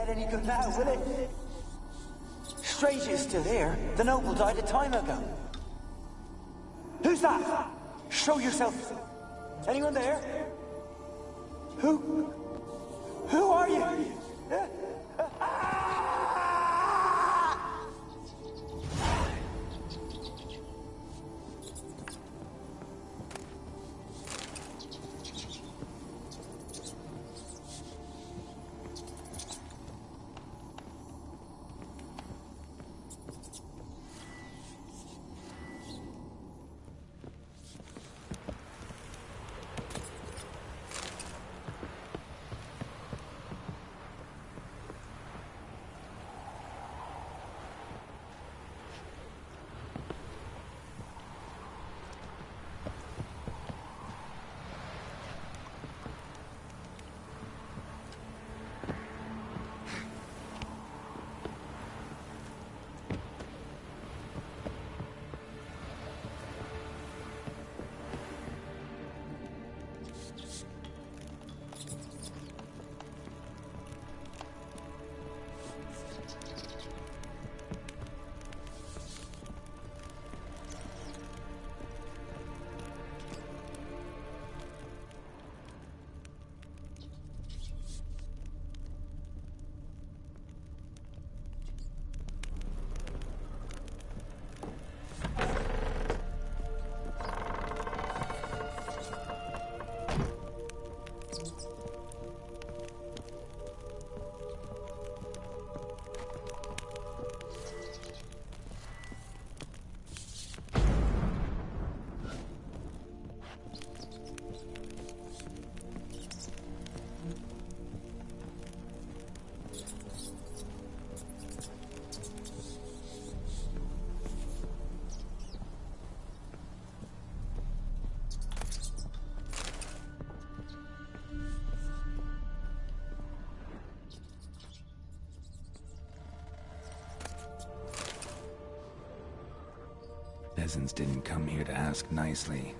get any good now, will it? Strange it's still here. The noble died a time ago. Who's that? Show yourself. Anyone there? Who are you? Peasants didn't come here to ask nicely.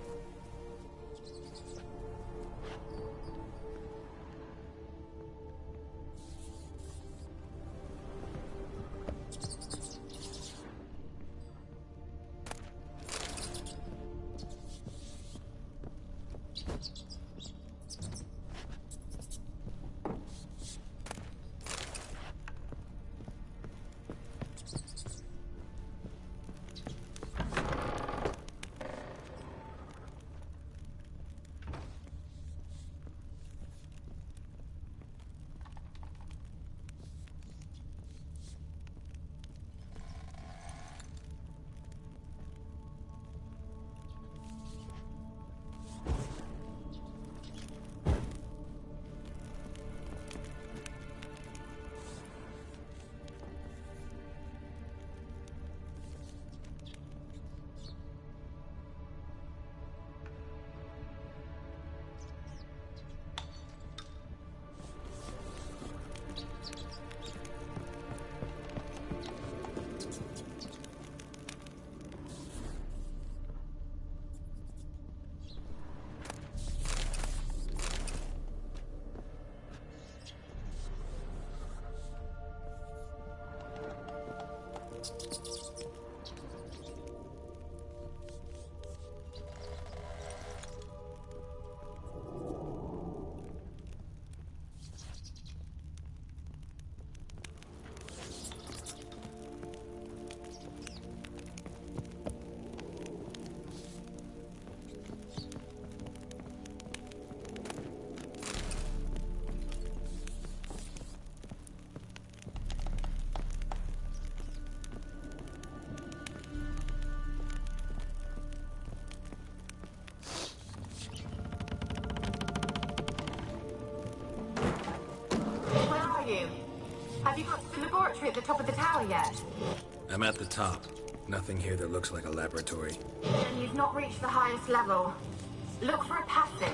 Have you got to the laboratory at the top of the tower yet? I'm at the top. Nothing here that looks like a laboratory. Then you've not reached the highest level. Look for a passage.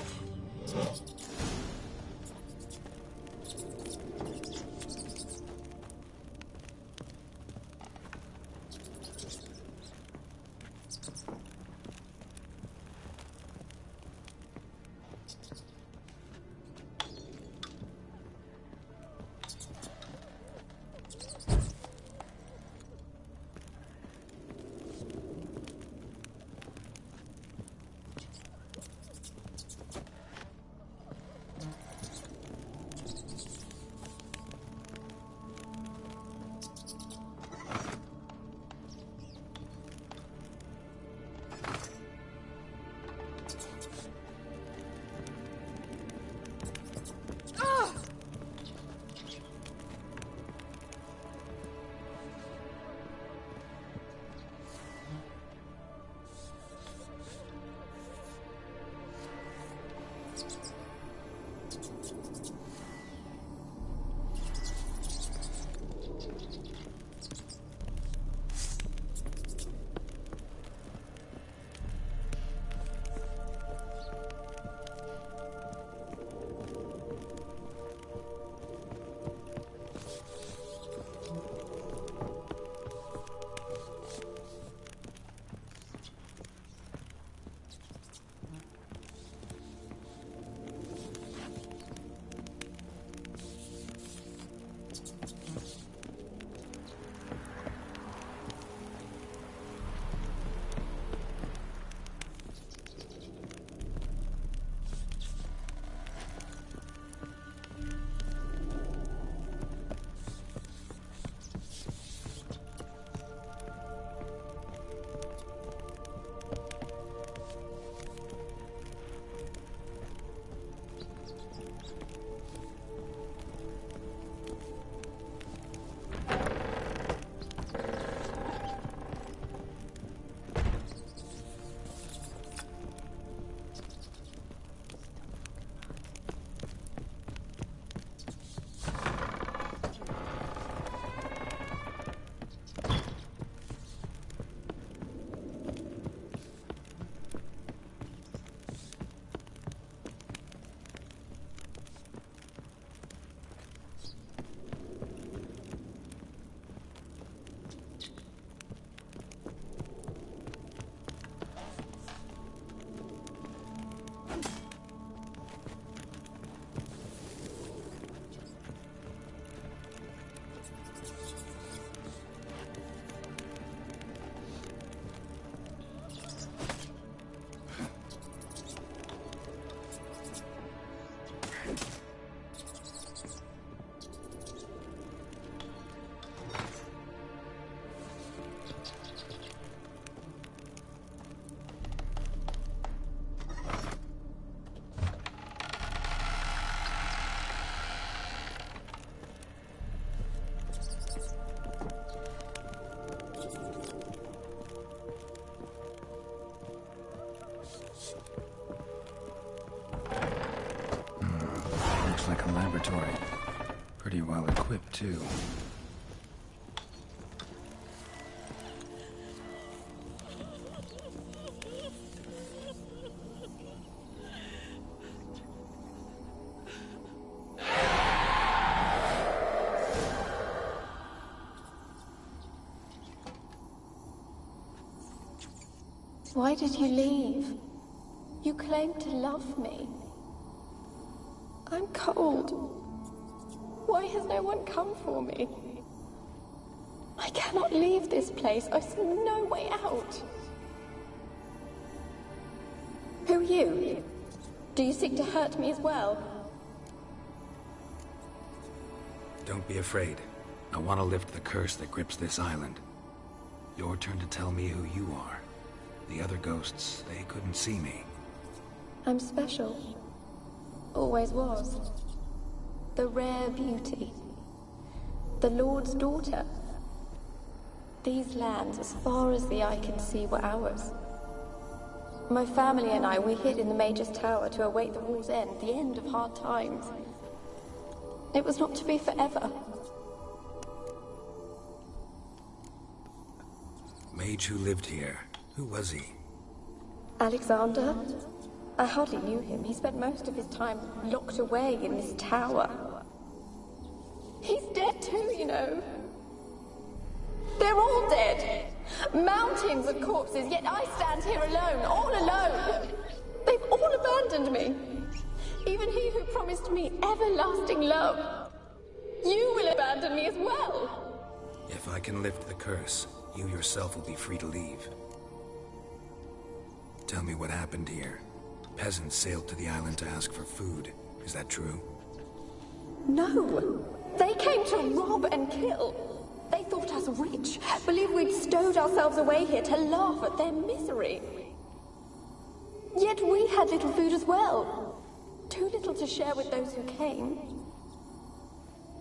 Like a laboratory. Pretty well equipped, too. Why did you leave? You claimed to love me. I'm cold. Why has no one come for me? I cannot leave this place. I see no way out. Who are you? Do you seek to hurt me as well? Don't be afraid. I want to lift the curse that grips this island. Your turn to tell me who you are. The other ghosts, they couldn't see me. I'm special. Always was. The rare beauty. The Lord's daughter. These lands, as far as the eye can see, were ours. My family and I, we hid in the Major's Tower to await the war's end, the end of hard times. It was not to be forever. Mage who lived here. Who was he? Alexander? I hardly knew him. He spent most of his time locked away in this tower. He's dead too, you know. They're all dead. Mountains of corpses, yet I stand here alone, all alone. They've all abandoned me. Even he who promised me everlasting love. You will abandon me as well. If I can lift the curse, you yourself will be free to leave. Tell me what happened here. Peasants sailed to the island to ask for food. Is that true? No. They came to rob and kill. They thought us rich, believed we'd stowed ourselves away here to laugh at their misery. Yet we had little food as well. Too little to share with those who came.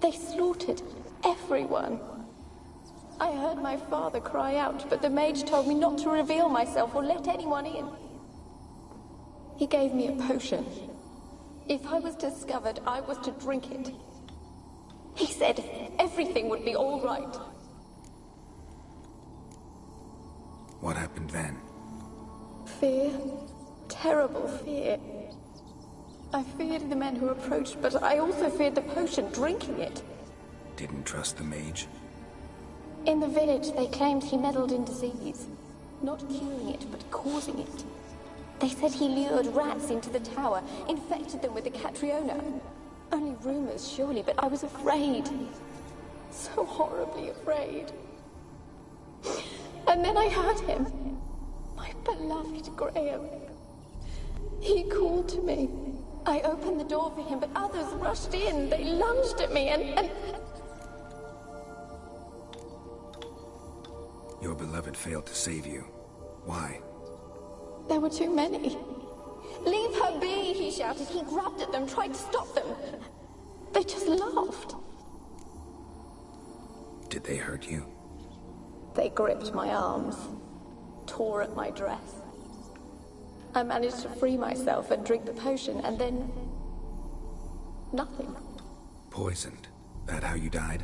They slaughtered everyone. I heard my father cry out, but the mage told me not to reveal myself or let anyone in. He gave me a potion. If I was discovered, I was to drink it. He said everything would be all right. What happened then? Fear. Terrible fear. I feared the men who approached, but I also feared the potion, drinking it. Didn't trust the mage? In the village, they claimed he meddled in disease. Not curing it, but causing it. They said he lured rats into the tower, infected them with the Catriona. Only rumors, surely, but I was afraid. So horribly afraid. And then I heard him. My beloved Graham. He called to me. I opened the door for him, but others rushed in. They lunged at me and... Your beloved failed to save you. Why? There were too many. Leave her be, he shouted. He grabbed at them, tried to stop them. They just laughed. Did they hurt you? They gripped my arms, tore at my dress. I managed to free myself and drink the potion, and then... nothing. Poisoned? That how you died?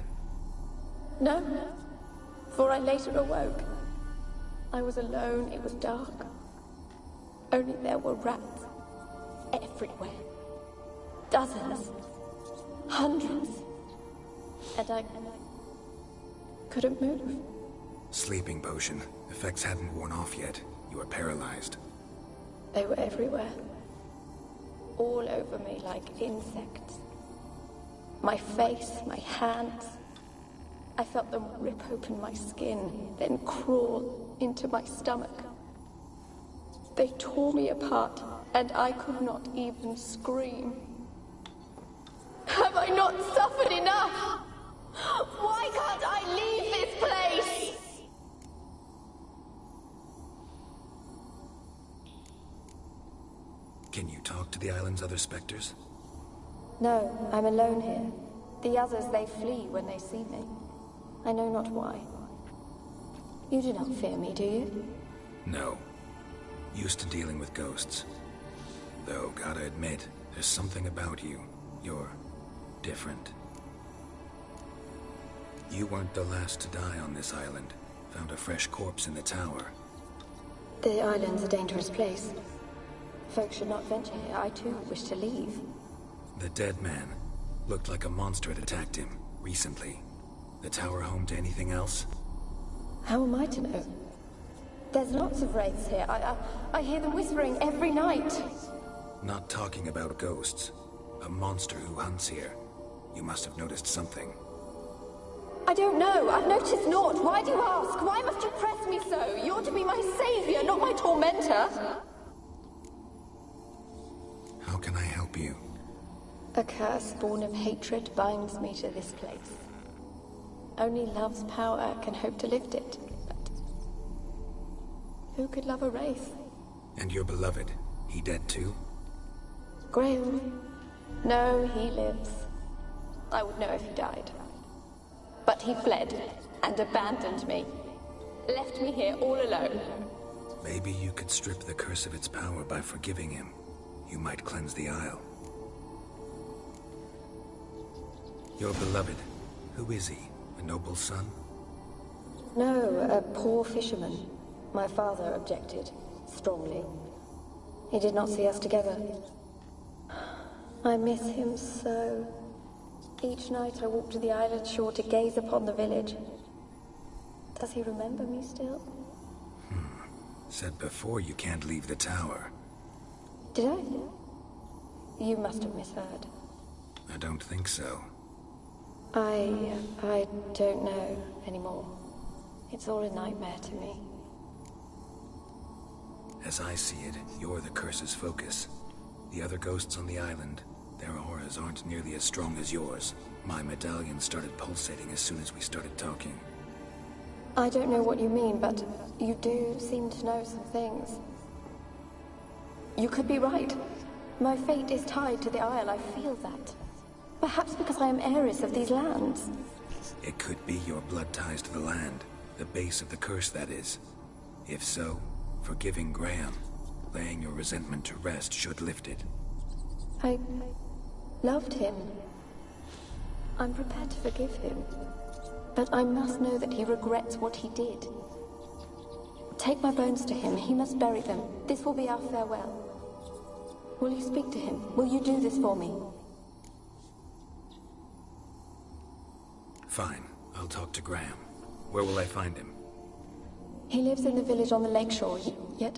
No, for I later awoke. I was alone, it was dark. Only there were rats. Everywhere. Dozens. Hundreds. And I couldn't move. Sleeping potion. Effects hadn't worn off yet. You were paralyzed. They were everywhere. All over me like insects. My face, my hands. I felt them rip open my skin, then crawl into my stomach. They tore me apart, and I could not even scream. Have I not suffered enough? Why can't I leave this place? Can you talk to the island's other specters? No, I'm alone here. The others, they flee when they see me. I know not why. You do not fear me, do you? No. Used to dealing with ghosts. Though, gotta admit, there's something about you. You're different. You weren't the last to die on this island. Found a fresh corpse in the tower. The island's a dangerous place. Folks should not venture here. I too wish to leave. The dead man looked like a monster had attacked him recently. The tower home to anything else? How am I to know? There's lots of wraiths here. I hear them whispering every night. Not talking about ghosts. A monster who hunts here. You must have noticed something. I don't know. I've noticed naught. Why do you ask? Why must you press me so? You're to be my savior, not my tormentor. How can I help you? A curse born of hatred binds me to this place. Only love's power can hope to lift it. But who could love a wraith? And your beloved, he dead too? Graham? No, he lives. I would know if he died. But he fled and abandoned me. Left me here all alone. Maybe you could strip the curse of its power by forgiving him. You might cleanse the isle. Your beloved, who is he? A noble son? No, a poor fisherman. My father objected, strongly. He did not see us together. I miss him so. Each night I walk to the island shore to gaze upon the village. Does he remember me still? Said before you can't leave the tower. Did I? You must have misheard. I don't think so. I don't know anymore. It's all a nightmare to me. As I see it, you're the curse's focus. The other ghosts on the island, their auras aren't nearly as strong as yours. My medallion started pulsating as soon as we started talking. I don't know what you mean, but you do seem to know some things. You could be right. My fate is tied to the Isle, I feel that. Perhaps because I am heiress of these lands. It could be your blood ties to the land. The base of the curse, that is. If so, forgiving Graham, laying your resentment to rest should lift it. I loved him. I'm prepared to forgive him. But I must know that he regrets what he did. Take my bones to him. He must bury them. This will be our farewell. Will you speak to him? Will you do this for me? Fine. I'll talk to Graham. Where will I find him? He lives in the village on the lakeshore, yet...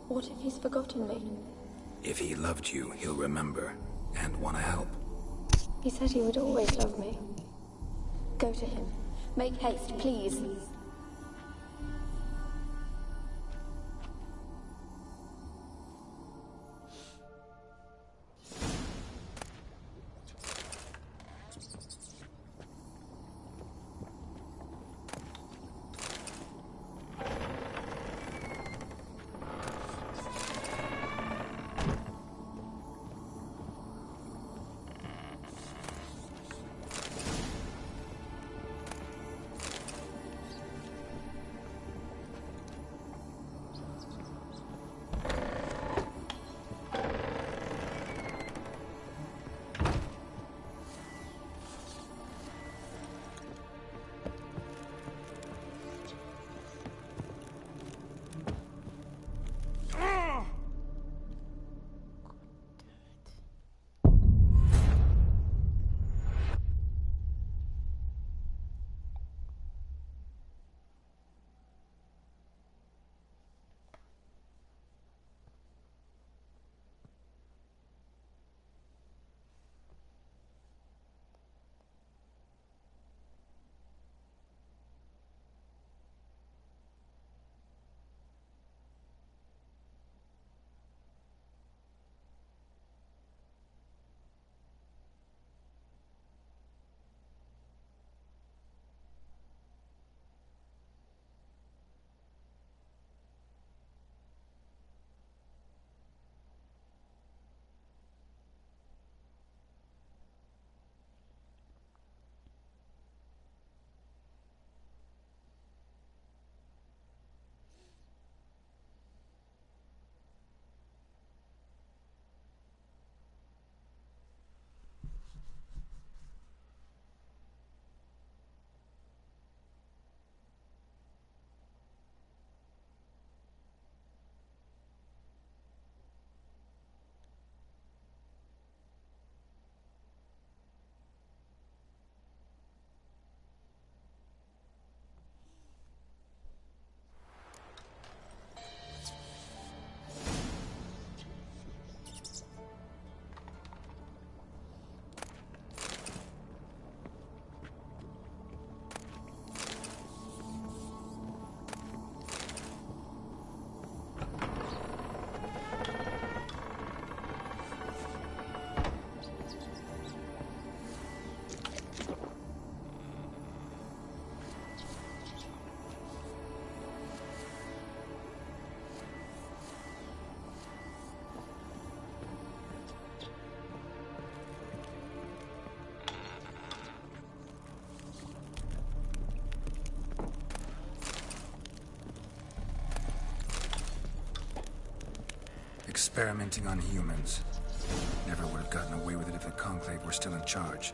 What if he's forgotten me? If he loved you, he'll remember, and want to help. He said he would always love me. Go to him. Make haste, please. Experimenting on humans. Never would have gotten away with it if the Conclave were still in charge.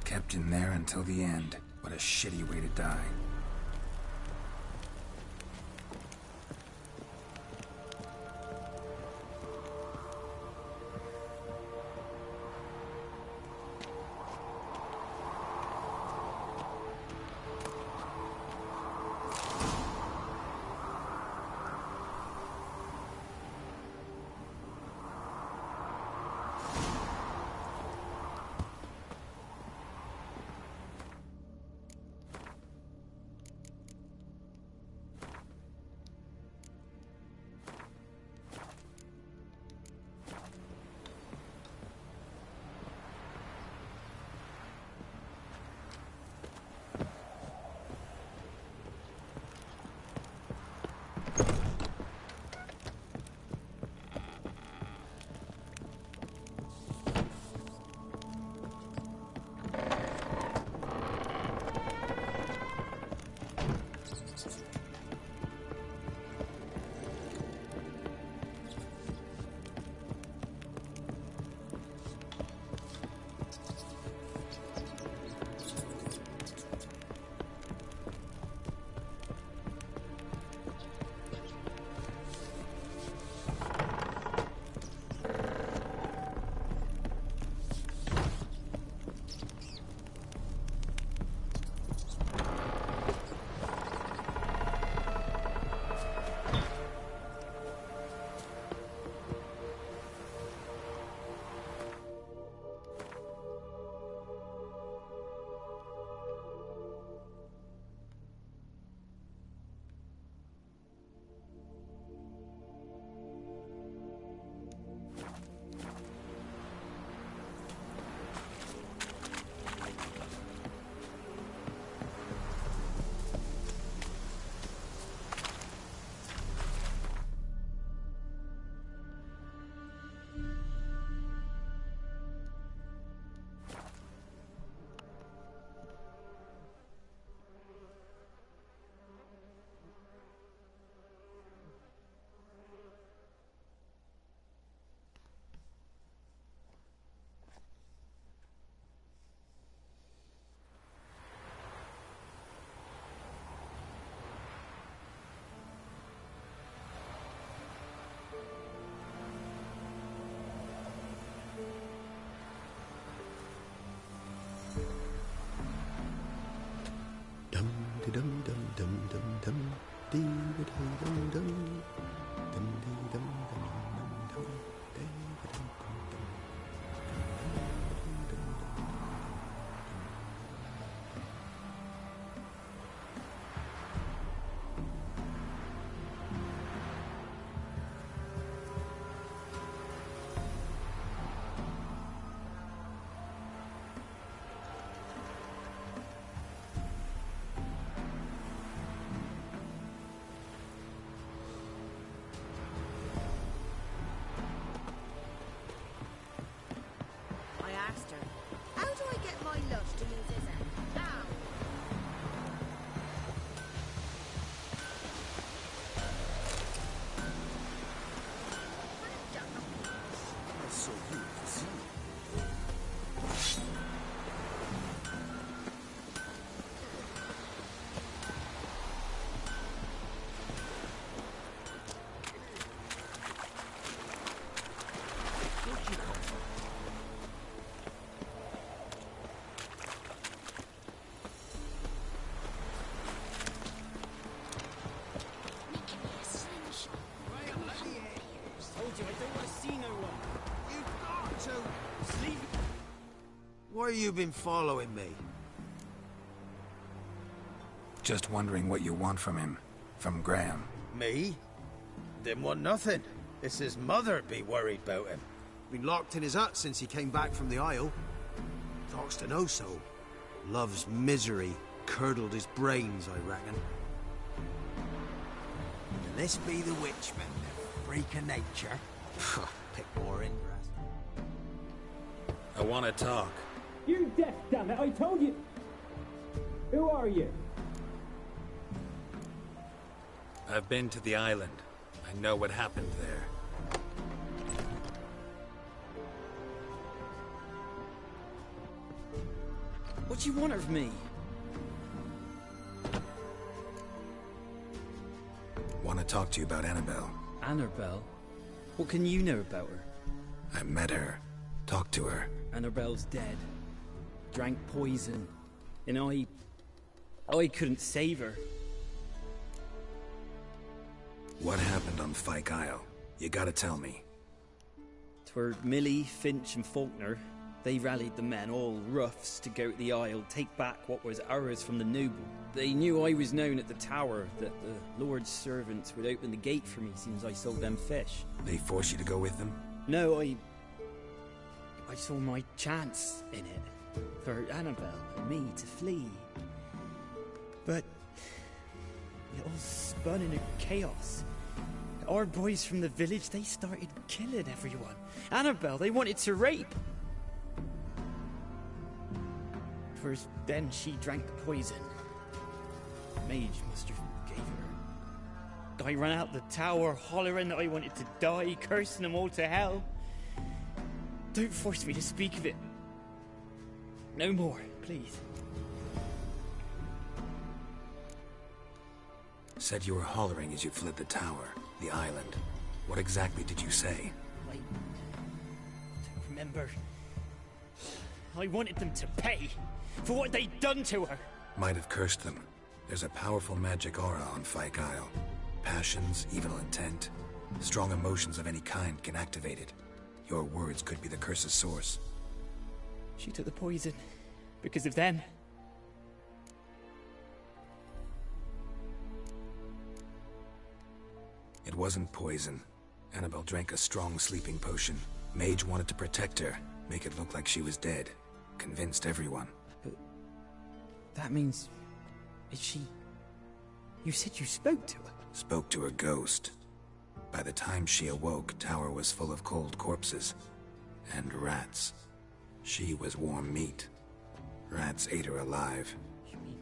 Kept in there until the end. What a shitty way to die. How do I get my lush to use his end? Now! That's so good to see. Where'd you come from? Why you been following me? Just wondering what you want from him. From Graham. Me? Didn't want nothing. It's his mother be worried about him. Been locked in his hut since he came back from the Isle. Talks to no soul. Love's misery curdled his brains, I reckon. And this be the witchman, the freak of nature. Pick more interest. I want to talk. You're deaf, damn it! I told you! Who are you? I've been to the island. I know what happened there. What do you want of me? Want to talk to you about Annabelle. Annabelle? What can you know about her? I met her. Talked to her. Annabelle's dead. Drank poison. And I couldn't save her. What happened on Fyke Isle? You gotta tell me. 'Twere Millie, Finch and Faulkner. They rallied the men, all roughs, to go to the Isle, take back what was ours from the noble. They knew I was known at the tower, that the Lord's servants would open the gate for me soon as I sold them fish. They forced you to go with them? No, I saw my chance in it. For Annabelle and me to flee. But it all spun into chaos. Our boys from the village, they started killing everyone. Annabelle, they wanted to rape. First, then she drank the poison. Mage must have gave her. I ran out the tower, hollering that I wanted to die, cursing them all to hell. Don't force me to speak of it. No more, please. Said you were hollering as you fled the tower, the island. What exactly did you say? I don't remember. I wanted them to pay for what they'd done to her. Might have cursed them. There's a powerful magic aura on Fyke Isle. Passions, evil intent, strong emotions of any kind can activate it. Your words could be the curse's source. She took the poison because of them. It wasn't poison. Annabelle drank a strong sleeping potion. Mage wanted to protect her, make it look like she was dead. Convinced everyone. But that means... is she... You said you spoke to her? Spoke to her ghost. By the time she awoke, tower was full of cold corpses. And rats. She was warm meat. Rats ate her alive. You mean...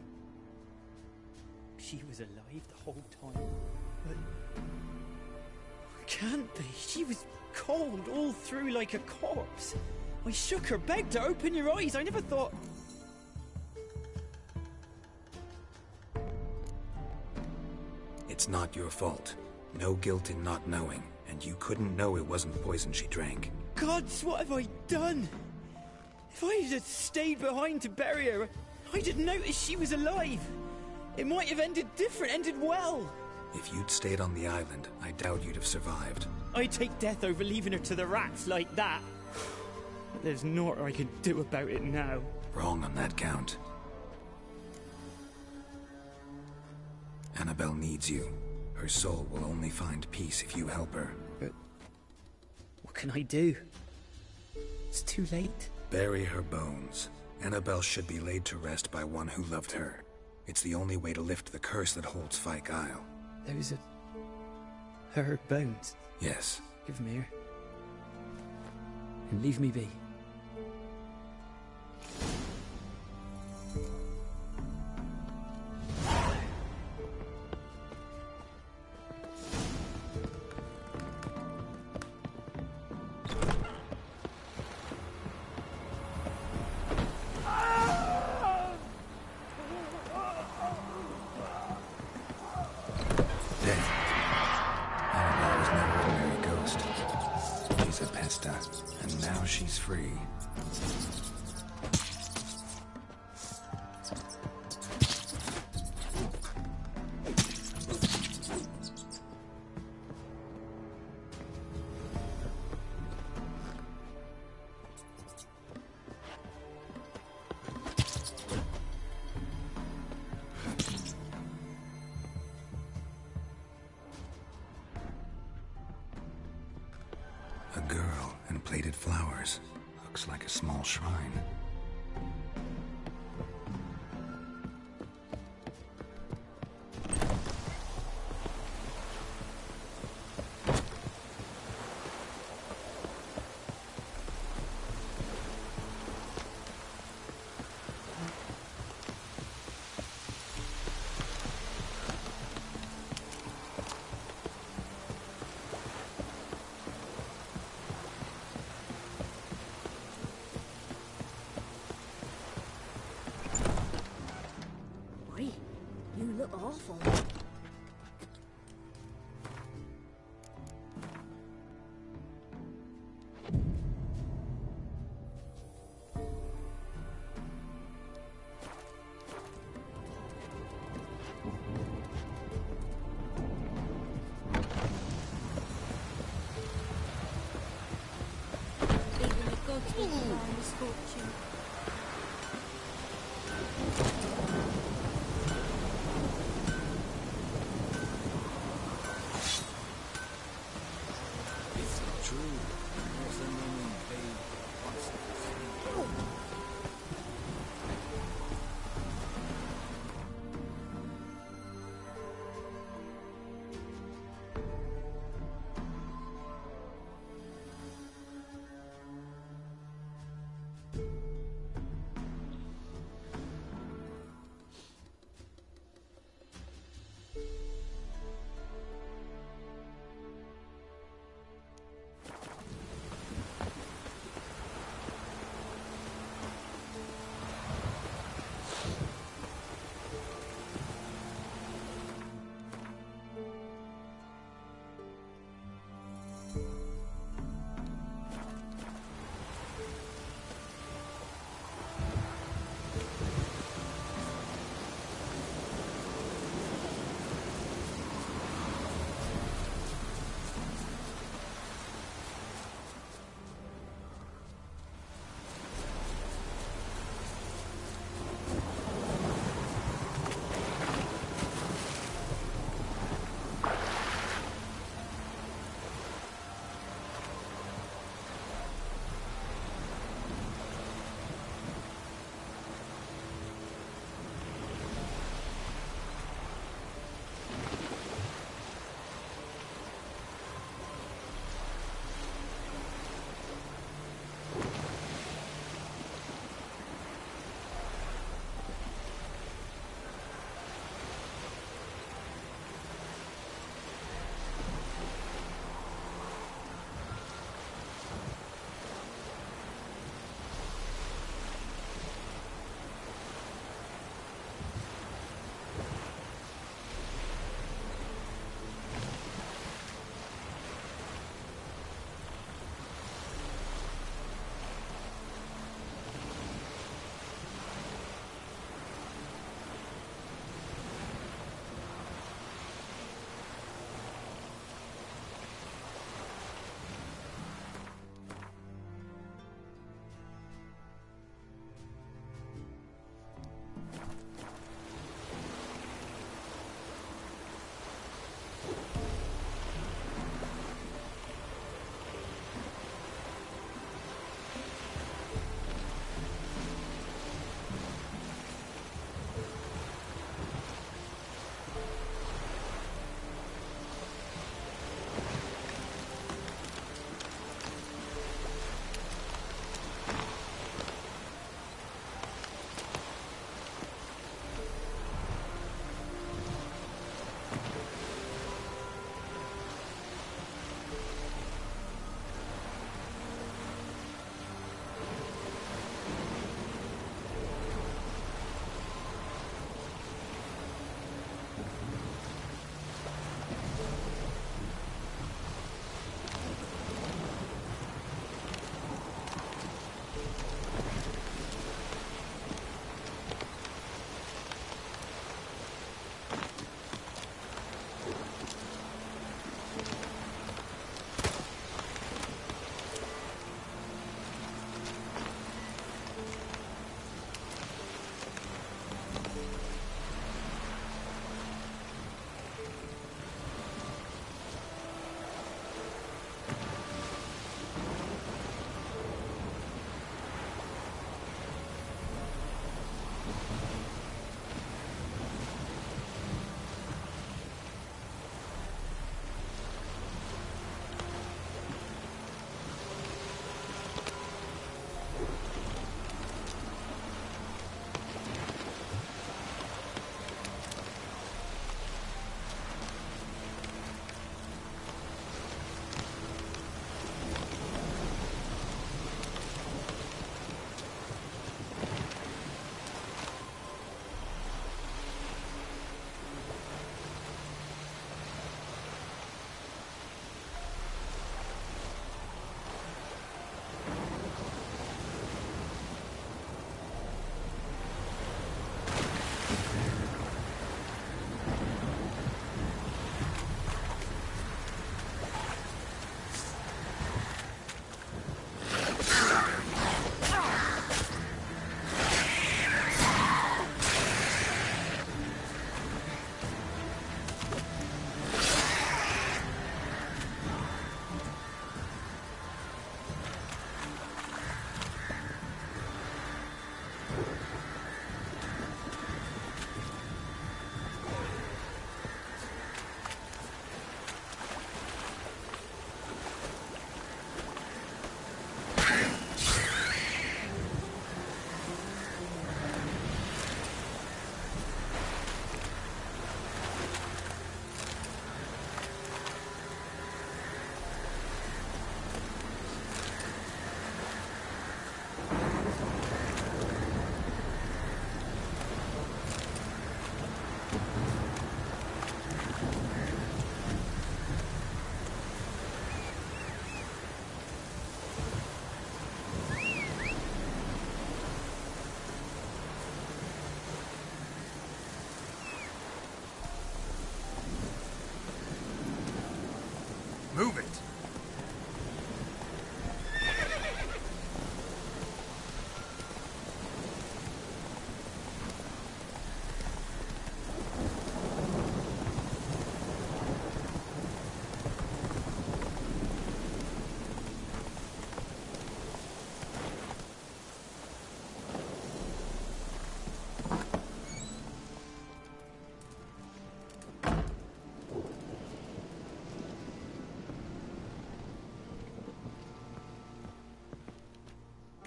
she was alive the whole time? But... can't be. She was cold all through like a corpse. I shook her, begged her, open your eyes. I never thought... It's not your fault. No guilt in not knowing, and you couldn't know it wasn't poison she drank. Gods, what have I done? If I had stayed behind to bury her, I'd have noticed she was alive. It might have ended different, ended well. If you'd stayed on the island, I doubt you'd have survived. I'd take death over leaving her to the rats like that. But there's naught I can do about it now. Wrong on that count. Annabelle needs you. Her soul will only find peace if you help her. But what can I do? It's too late. Bury her bones. Annabelle should be laid to rest by one who loved her. It's the only way to lift the curse that holds Fyke Isle. Those are her bones. Yes. Give them here. And leave me be. And now she's free. A girl and plated flowers. Looks like a small shrine. You look awful. Even the gods will find misfortune.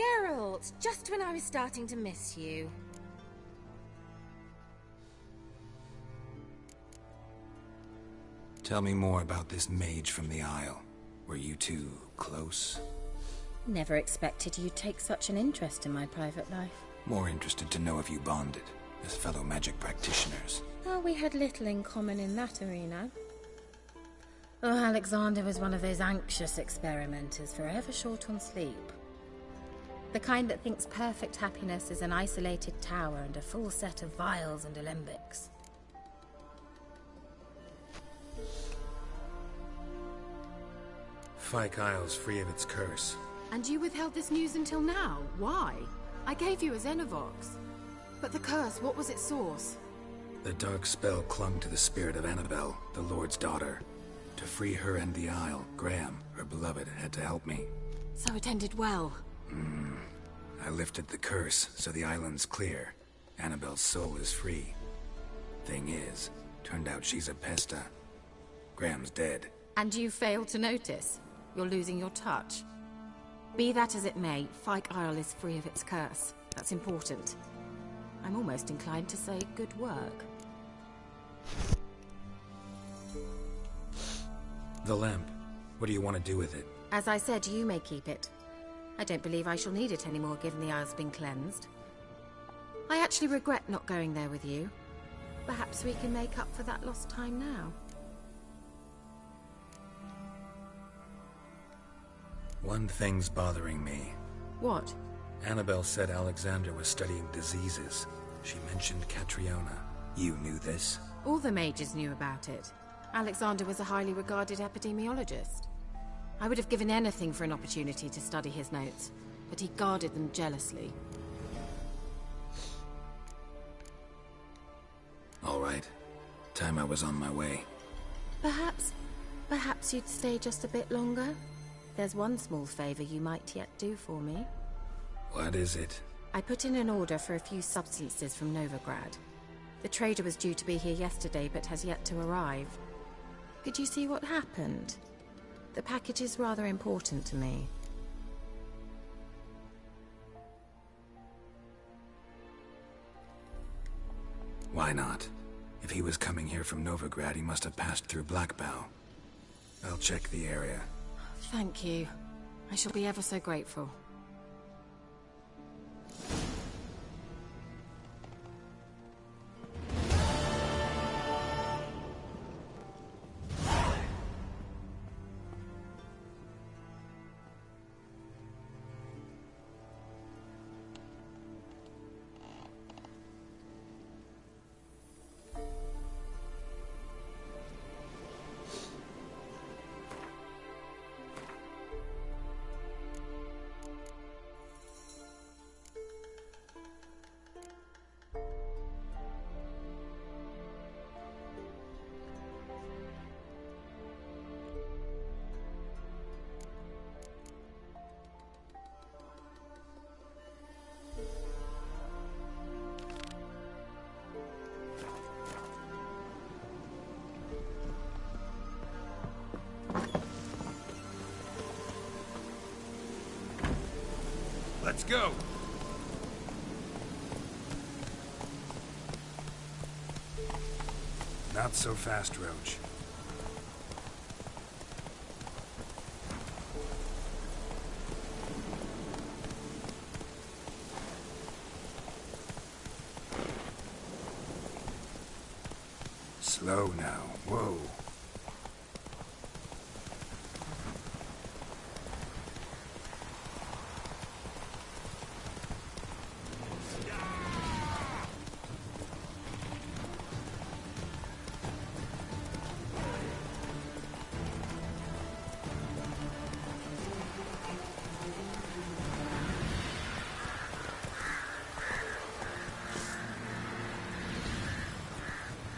Geralt, just when I was starting to miss you. Tell me more about this mage from the Isle. Were you two close? Never expected you'd take such an interest in my private life. More interested to know if you bonded, as fellow magic practitioners. Oh, we had little in common in that arena. Oh, Alexander was one of those anxious experimenters, forever short on sleep. The kind that thinks perfect happiness is an isolated tower and a full set of vials and alembics. Fyke Isle's free of its curse. And you withheld this news until now? Why? I gave you a Xenovox. But the curse, what was its source? The dark spell clung to the spirit of Annabelle, the Lord's daughter. To free her and the Isle, Graham, her beloved, had to help me. So it ended well. I lifted the curse, so the island's clear. Annabelle's soul is free. Thing is, turned out she's a pesta. Graham's dead. And you failed to notice? You're losing your touch. Be that as it may, Fyke Isle is free of its curse. That's important. I'm almost inclined to say good work. The lamp. What do you want to do with it? As I said, you may keep it. I don't believe I shall need it anymore, given the Isle's been cleansed. I actually regret not going there with you. Perhaps we can make up for that lost time now. One thing's bothering me. What? Annabelle said Alexander was studying diseases. She mentioned Catriona. You knew this? All the mages knew about it. Alexander was a highly regarded epidemiologist. I would have given anything for an opportunity to study his notes, but he guarded them jealously. All right. Time I was on my way. Perhaps you'd stay just a bit longer? There's one small favor you might yet do for me. What is it? I put in an order for a few substances from Novigrad. The trader was due to be here yesterday, but has yet to arrive. Could you see what happened? The package is rather important to me. Why not? If he was coming here from Novigrad, he must have passed through Blackbow. I'll check the area. Thank you. I shall be ever so grateful. Let's go! Not so fast, Roach. Slow now. Whoa.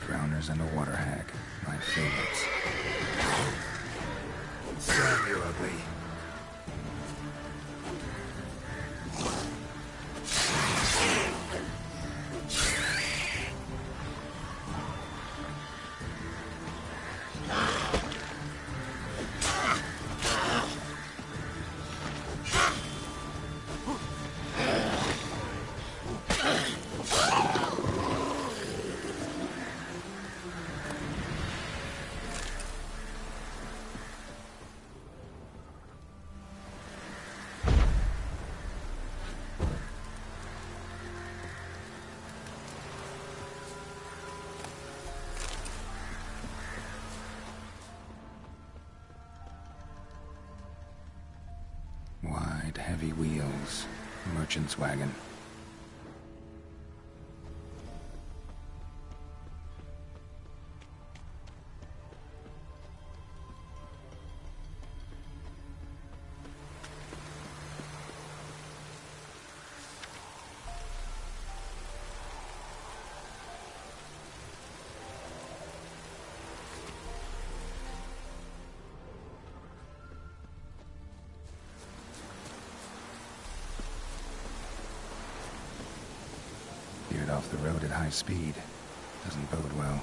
Drowners and a water hag. My favorites. Damn, you're ugly. Giant heavy wheels. Merchant's wagon. Veered off the road at high speed. Doesn't bode well.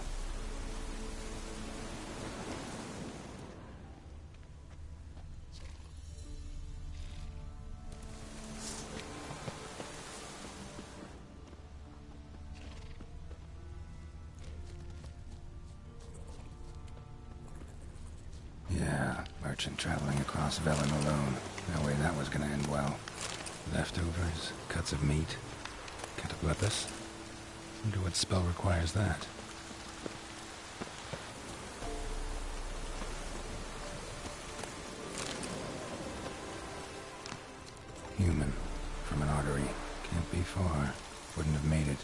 Yeah, merchant traveling across Velen alone. No way that was gonna end well. Leftovers, cuts of meat, cataplepus. Wonder what spell requires that. Human, from an artery. Can't be far. Wouldn't have made it.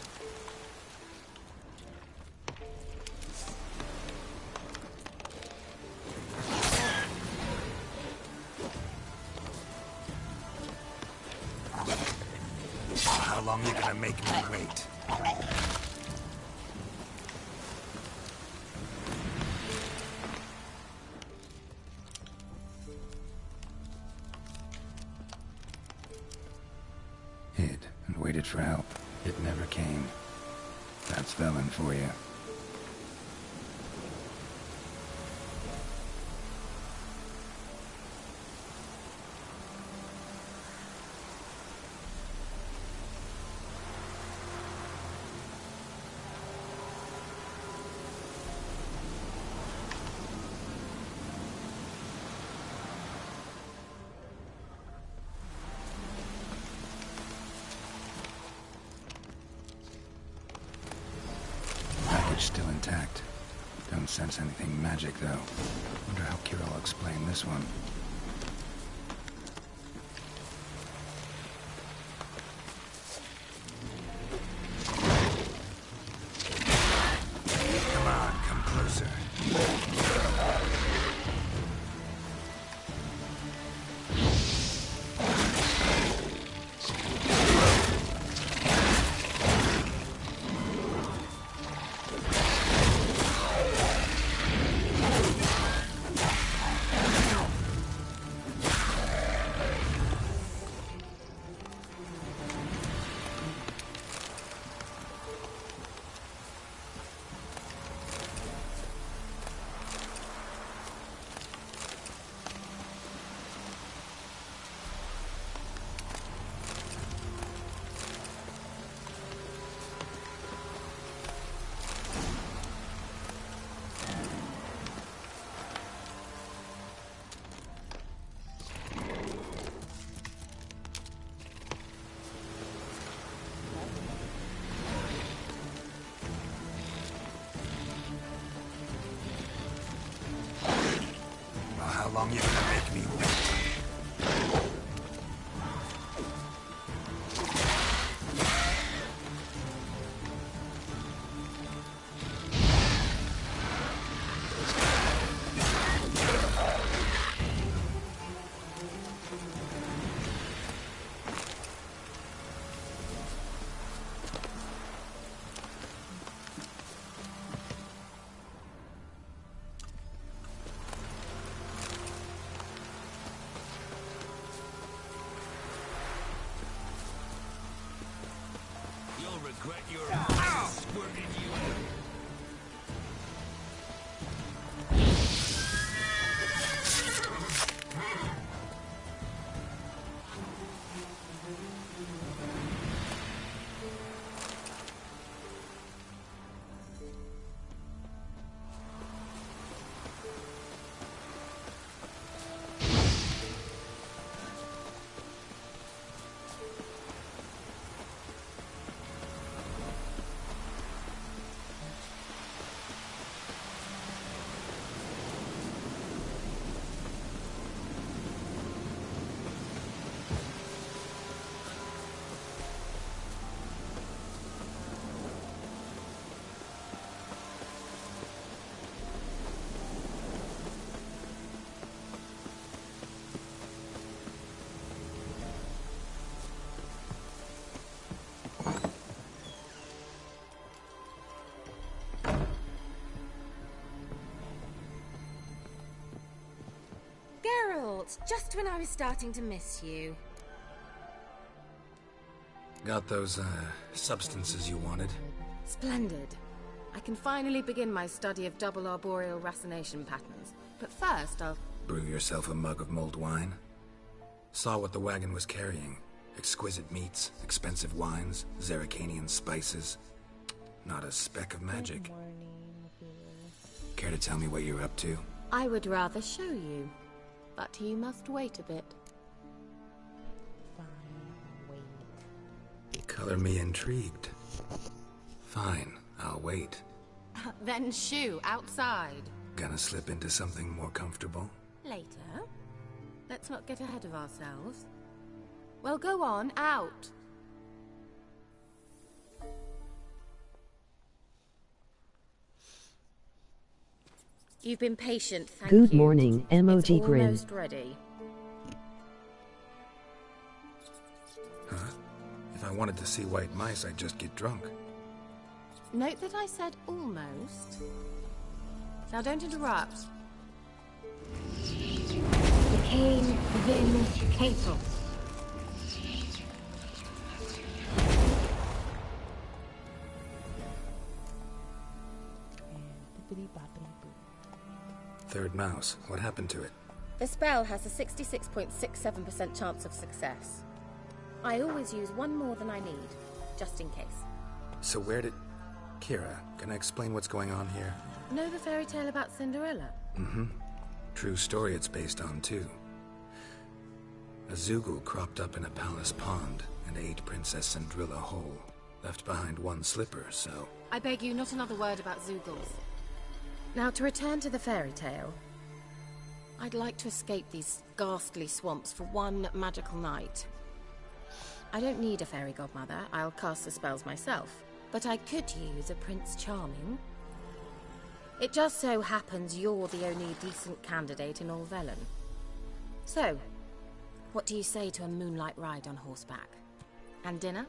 How long are you gonna make me wait? Hid and waited for help. It never came. That's Velen for you. Still intact. Don't sense anything magic, though. Wonder how Ciri will explain this one. Come on, come closer. How long you gonna make me wait? Regret your squirting you out. right, just when I was starting to miss you. Got those, substances you wanted? Splendid. I can finally begin my study of double arboreal racination patterns. But first, I'll... Brew yourself a mug of mulled wine? Saw what the wagon was carrying. Exquisite meats, expensive wines, Zerrikanian spices. Not a speck of magic. Care to tell me what you're up to? I would rather show you, but you must wait a bit. Color me intrigued. Fine, I'll wait. Then shoo, outside. Gonna slip into something more comfortable? Later. Let's not get ahead of ourselves. Well, go on, out. You've been patient, thank you. Good morning, emoji grin. Almost ready. Huh? If I wanted to see white mice, I'd just get drunk. Note that I said almost. Now don't interrupt. Decaying vindicator. Third mouse. What happened to it? The spell has a 66.67% chance of success. I always use one more than I need, just in case. So where did... Ciri, can I explain what's going on here? Know the fairy tale about Cinderella? Mm-hmm. True story it's based on, too. A Zoogle cropped up in a palace pond and ate Princess Cinderella whole. Left behind one slipper, so... I beg you, not another word about Zoogles. Now, to return to the fairy tale. I'd like to escape these ghastly swamps for one magical night. I don't need a fairy godmother, I'll cast the spells myself. But I could use a Prince Charming. It just so happens you're the only decent candidate in all Velen. So, what do you say to a moonlight ride on horseback? And dinner?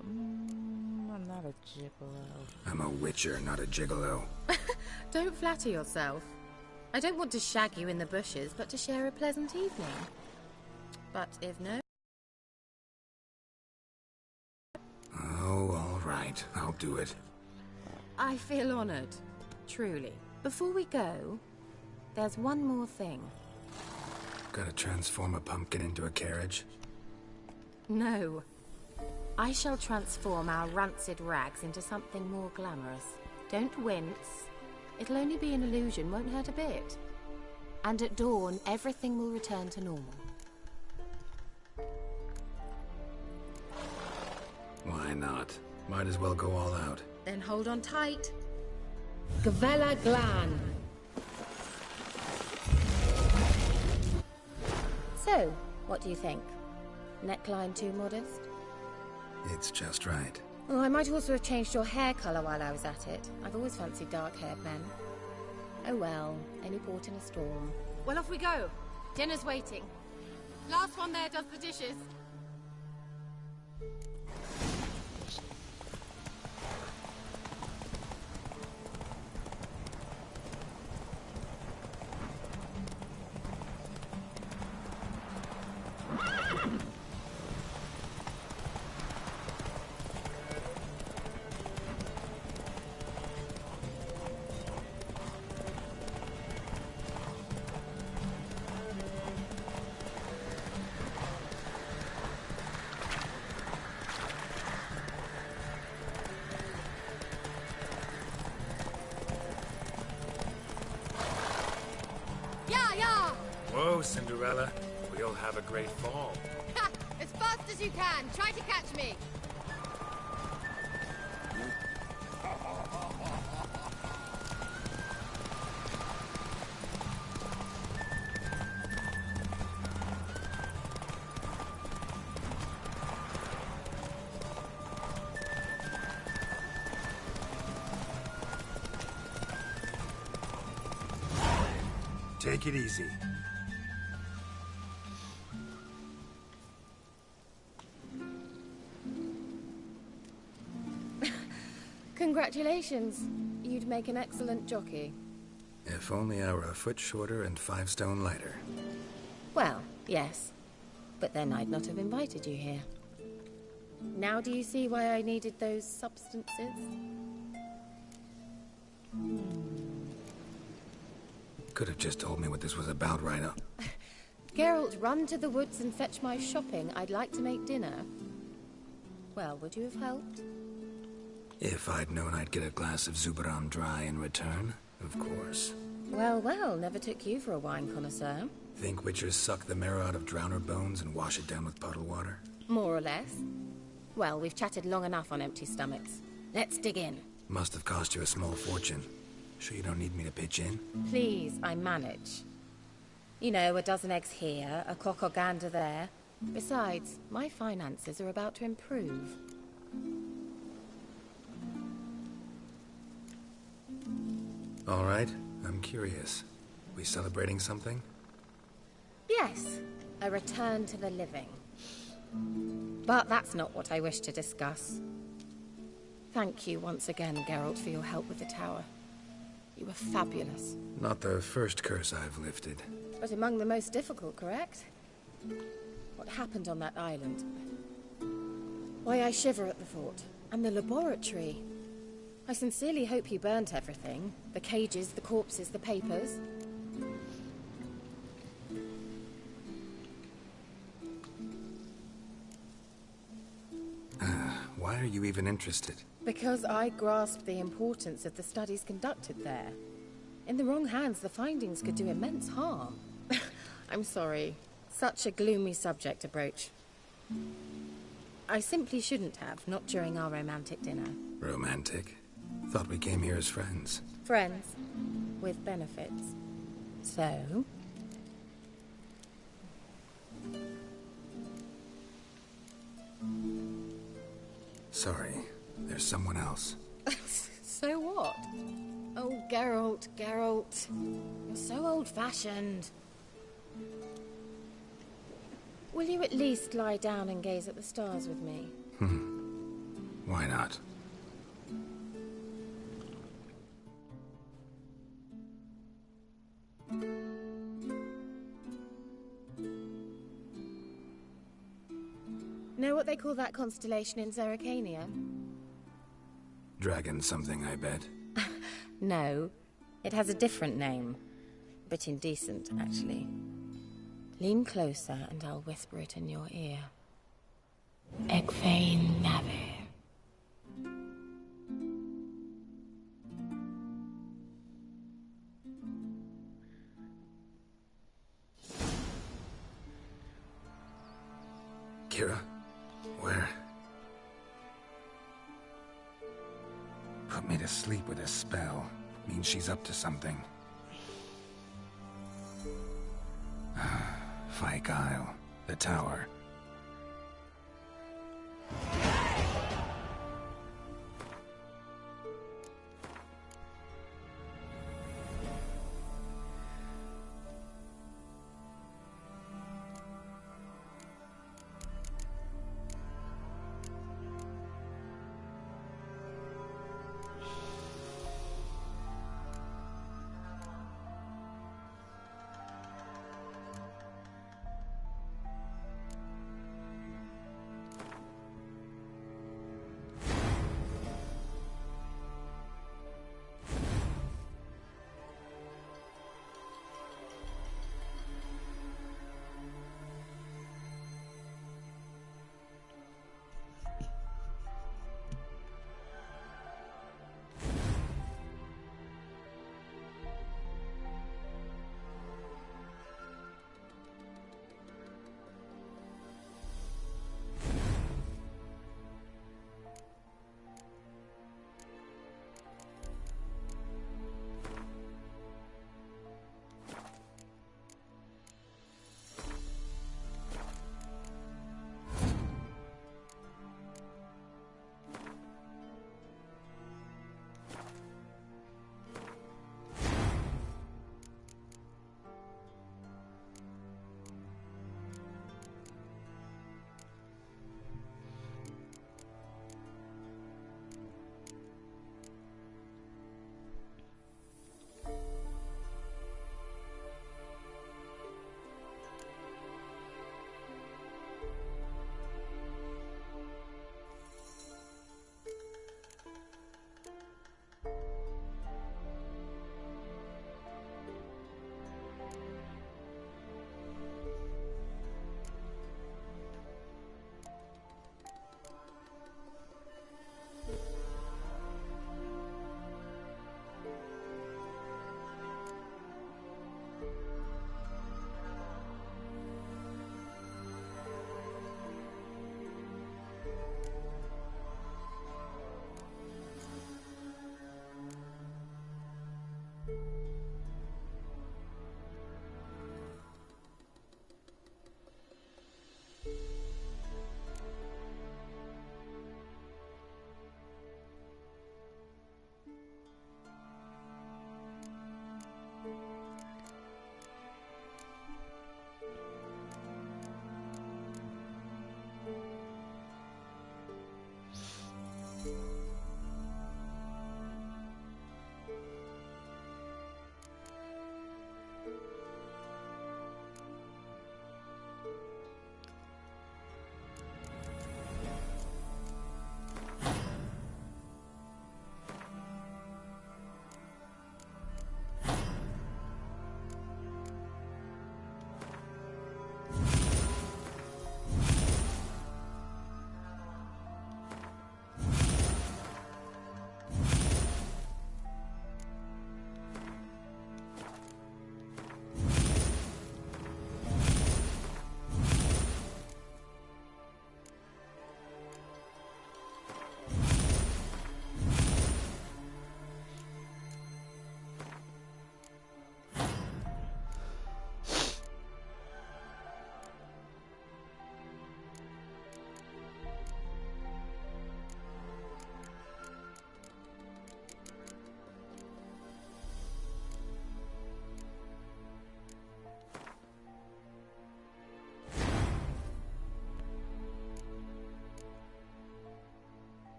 I'm not a gigolo. I'm a witcher, not a gigolo. Don't flatter yourself. I don't want to shag you in the bushes, but to share a pleasant evening. But if no... Oh, all right. I'll do it. I feel honored. Truly. Before we go, there's one more thing. Gotta transform a pumpkin into a carriage? No. I shall transform our rancid rags into something more glamorous. Don't wince. It'll only be an illusion, won't hurt a bit. And at dawn, everything will return to normal. Why not? Might as well go all out. Then hold on tight. Gavella Glan. So, what do you think? Neckline too modest? It's just right. Oh, I might also have changed your hair colour while I was at it. I've always fancied dark-haired men. Oh well, any port in a storm. Well, off we go. Dinner's waiting. Last one there does the dishes. Whoa, Cinderella. We'll have a great fall. Ha! As fast as you can. Try to catch me. Take it easy. Congratulations. You'd make an excellent jockey. If only I were a foot shorter and 5 stone lighter. Well, yes. But then I'd not have invited you here. Now do you see why I needed those substances? Could have just told me what this was about right up. Geralt, run to the woods and fetch my shopping. I'd like to make dinner. Well, would you have helped? If I'd known I'd get a glass of Zubaram dry in return, of course. Well, well, never took you for a wine connoisseur. Think witchers suck the marrow out of drowner bones and wash it down with puddle water? More or less. Well, we've chatted long enough on empty stomachs. Let's dig in. Must have cost you a small fortune. Sure you don't need me to pitch in? Please, I manage. You know, a dozen eggs here, a cock or gander there. Besides, my finances are about to improve. All right, I'm curious. We celebrating something? Yes, a return to the living. But that's not what I wish to discuss. Thank you once again, Geralt, for your help with the tower. You were fabulous. Not the first curse I've lifted. But among the most difficult, correct? What happened on that island? Why, I shiver at the thought. And the laboratory. I sincerely hope you burnt everything. The cages, the corpses, the papers. Why are you even interested? Because I grasped the importance of the studies conducted there. In the wrong hands, the findings could do immense harm. I'm sorry. Such a gloomy subject to broach. I simply shouldn't have, not during our romantic dinner. Romantic? Thought we came here as friends. Friends. With benefits. So? Sorry, there's someone else. So what? Oh, Geralt, Geralt. You're so old-fashioned. Will you at least lie down and gaze at the stars with me? Why not? Know what they call that constellation in Zerrikania? Dragon something, I bet. No, it has a different name. A bit indecent, actually. Lean closer and I'll whisper it in your ear. Egfain Navir. Kira? Where? Put me to sleep with a spell. Means she's up to something. Fyke Isle. The tower.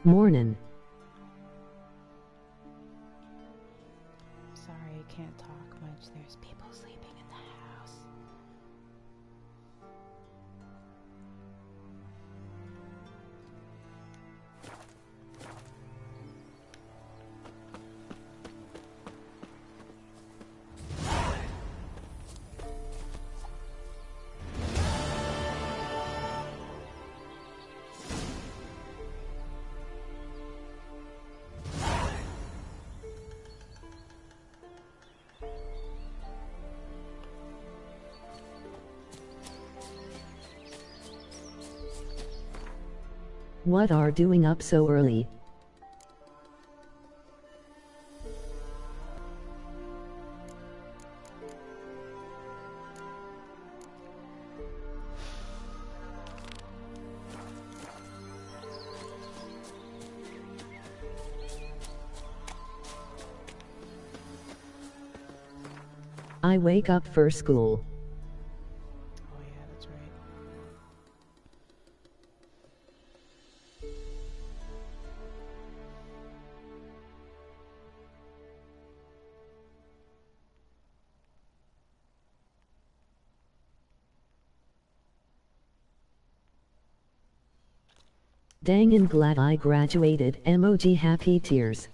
Mornin'. Sorry, can't talk much. There's people sleeping in the house. What are doing up so early? I wake up for school. Oh yeah, that's right. Dang and glad I graduated. Emoji happy tears.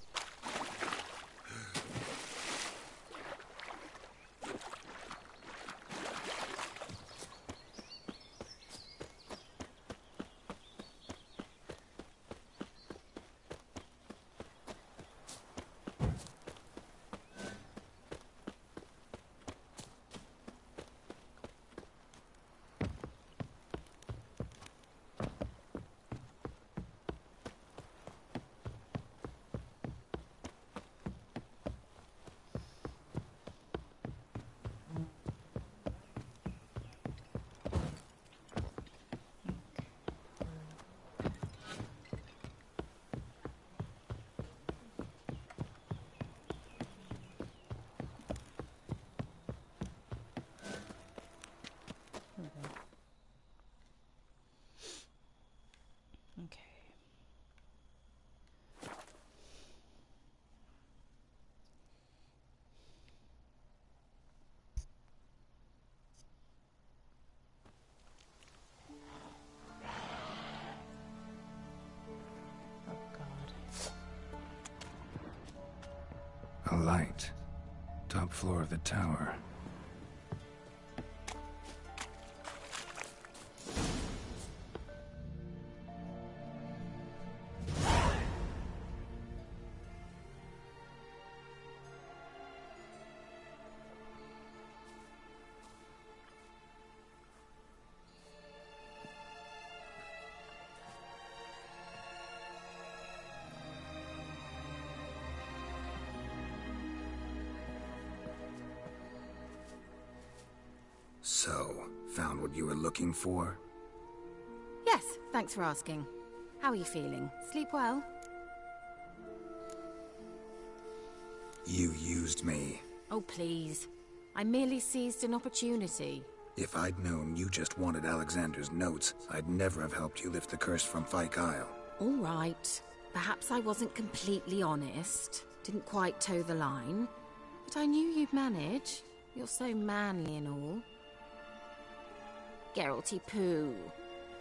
A light. Top floor of the tower. So, found what you were looking for? Yes, thanks for asking. How are you feeling? Sleep well? You used me. Oh, please. I merely seized an opportunity. If I'd known you just wanted Alexander's notes, I'd never have helped you lift the curse from Fyke Isle. All right. Perhaps I wasn't completely honest. Didn't quite toe the line. But I knew you'd manage. You're so manly and all. Geralty poo.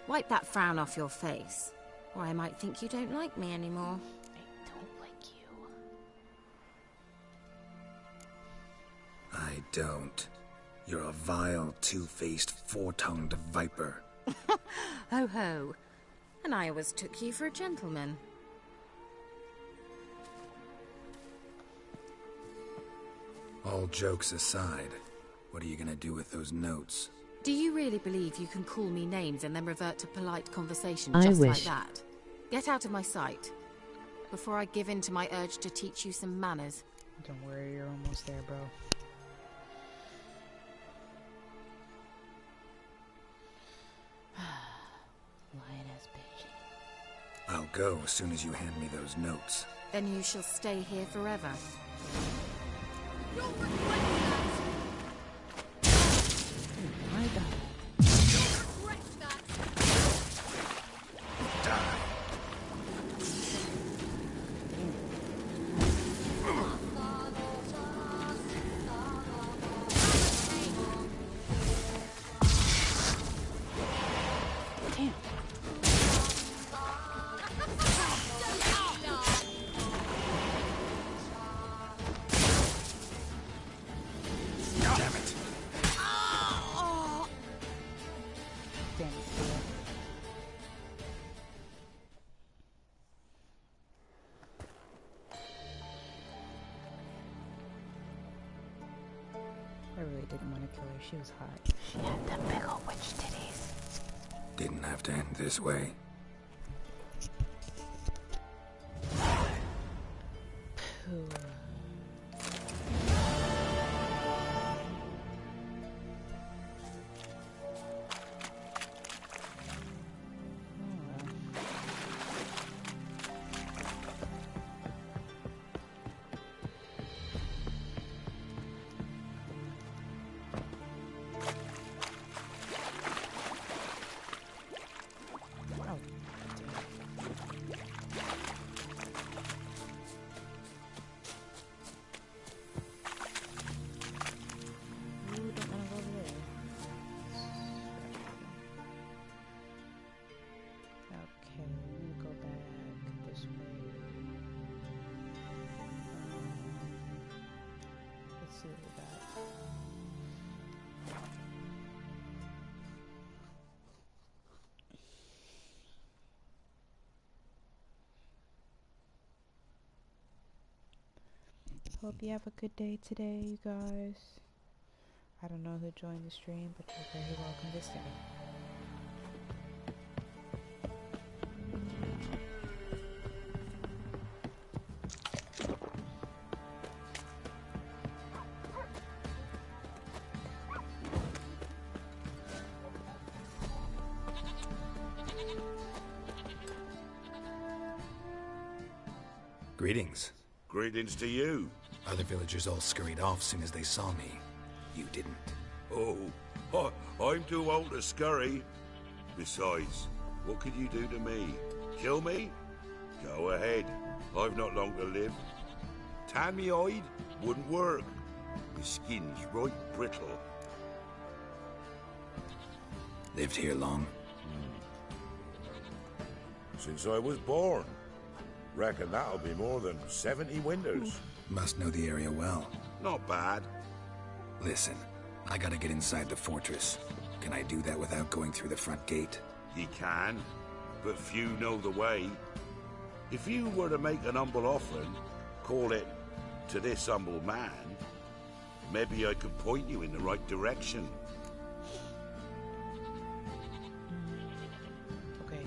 Wipe that frown off your face, or I might think you don't like me anymore. I don't like you. I don't. You're a vile, two-faced, four-tongued viper. Ho ho. And I always took you for a gentleman. All jokes aside, what are you gonna do with those notes? Do you really believe you can call me names and then revert to polite conversation I just wish. like that? Get out of my sight, before I give in to my urge to teach you some manners. Don't worry, you're almost there, bro. Lioness bitch. I'll go as soon as you hand me those notes. Then you shall stay here forever. You'll regret that! Oh my god. You'll regret that! Die. I really didn't want to kill her. She was hot. She had them big old witch titties. Didn't have to end this way. Pooh. Hope you have a good day today, you guys. I don't know who joined the stream, but you're very welcome to stay. Greetings. Greetings to you. Other villagers all scurried off soon as they saw me. You didn't. Oh, I'm too old to scurry. Besides, what could you do to me? Kill me? Go ahead. I've not long to live. Tan me hide? Wouldn't work. My skin's right brittle. Lived here long? Since I was born. Reckon that'll be more than 70 winters. Must know the area well. Not bad. Listen, I gotta get inside the fortress. Can I do that without going through the front gate? Ye can, but few know the way. If you were to make an humble offering, call it, to this humble man, maybe I could point you in the right direction. Okay.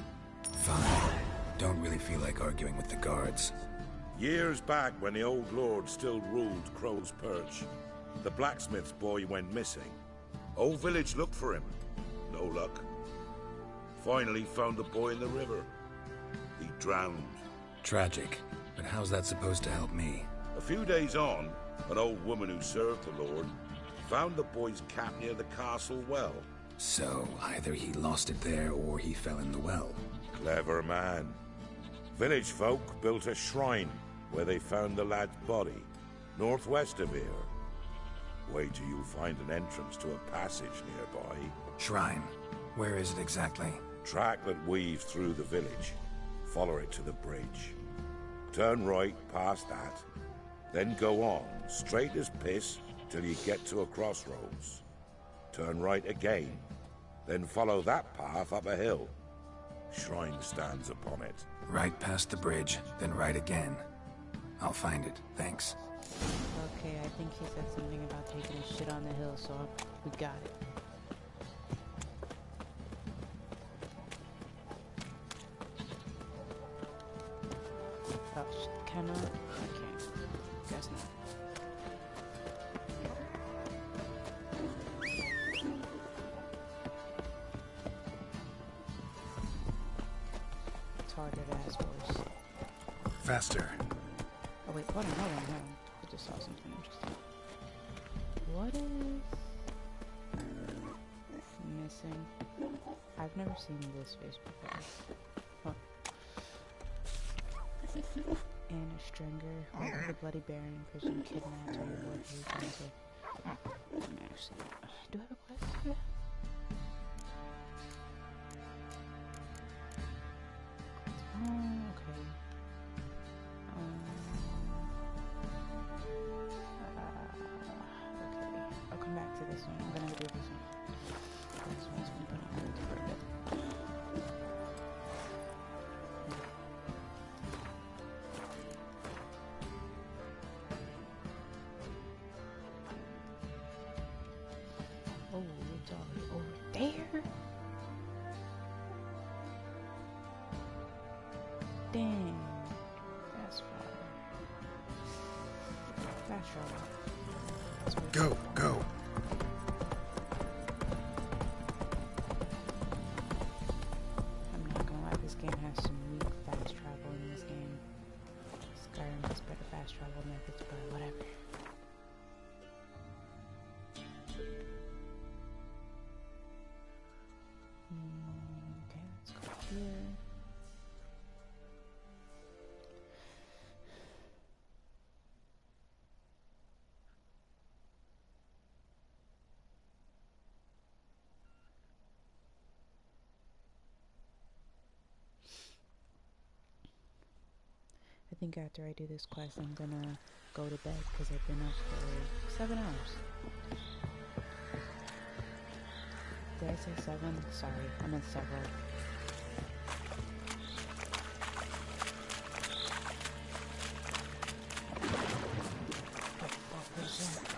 Fine. Don't really feel like arguing with the guards. Years back, when the old lord still ruled Crow's Perch, the blacksmith's boy went missing. Whole village looked for him. No luck. Finally found the boy in the river. He drowned. Tragic. But how's that supposed to help me? A few days on, an old woman who served the lord found the boy's cap near the castle well. So, either he lost it there or he fell in the well. Clever man. Village folk built a shrine where they found the lad's body, northwest of here. Wait till you find an entrance to a passage nearby. Shrine? Where is it exactly? Track that weaves through the village. Follow it to the bridge. Turn right past that. Then go on, straight as piss, till you get to a crossroads. Turn right again. Then follow that path up a hill. Shrine stands upon it. Right past the bridge, then right again. I'll find it, thanks. Okay, I think he said something about taking a shit on the hill, so we got it. Oh, can I? Okay. Guess not. Retarded ass horse. Faster. Oh wait, hold on. I just saw something interesting. What is missing? I've never seen this face before. Huh. Anna Stringer, whoever the Bloody Baron, prison kidnapped her lord Regency. Actually, do I have a quest? Yeah. Oh, okay. Okay, I'll come back to this one. I'm gonna do this one. This one's been put on hold for a bit. Dang. Fast travel. Fast travel. Go, go. I'm not gonna lie, this game has some weak fast travel in this game. Skyrim has better fast travel methods, but whatever. Okay, let's go here. I think after I do this quest, I'm gonna go to bed because I've been up for 7 hours. Did I say 7? Sorry, I meant several. What the fuck was that?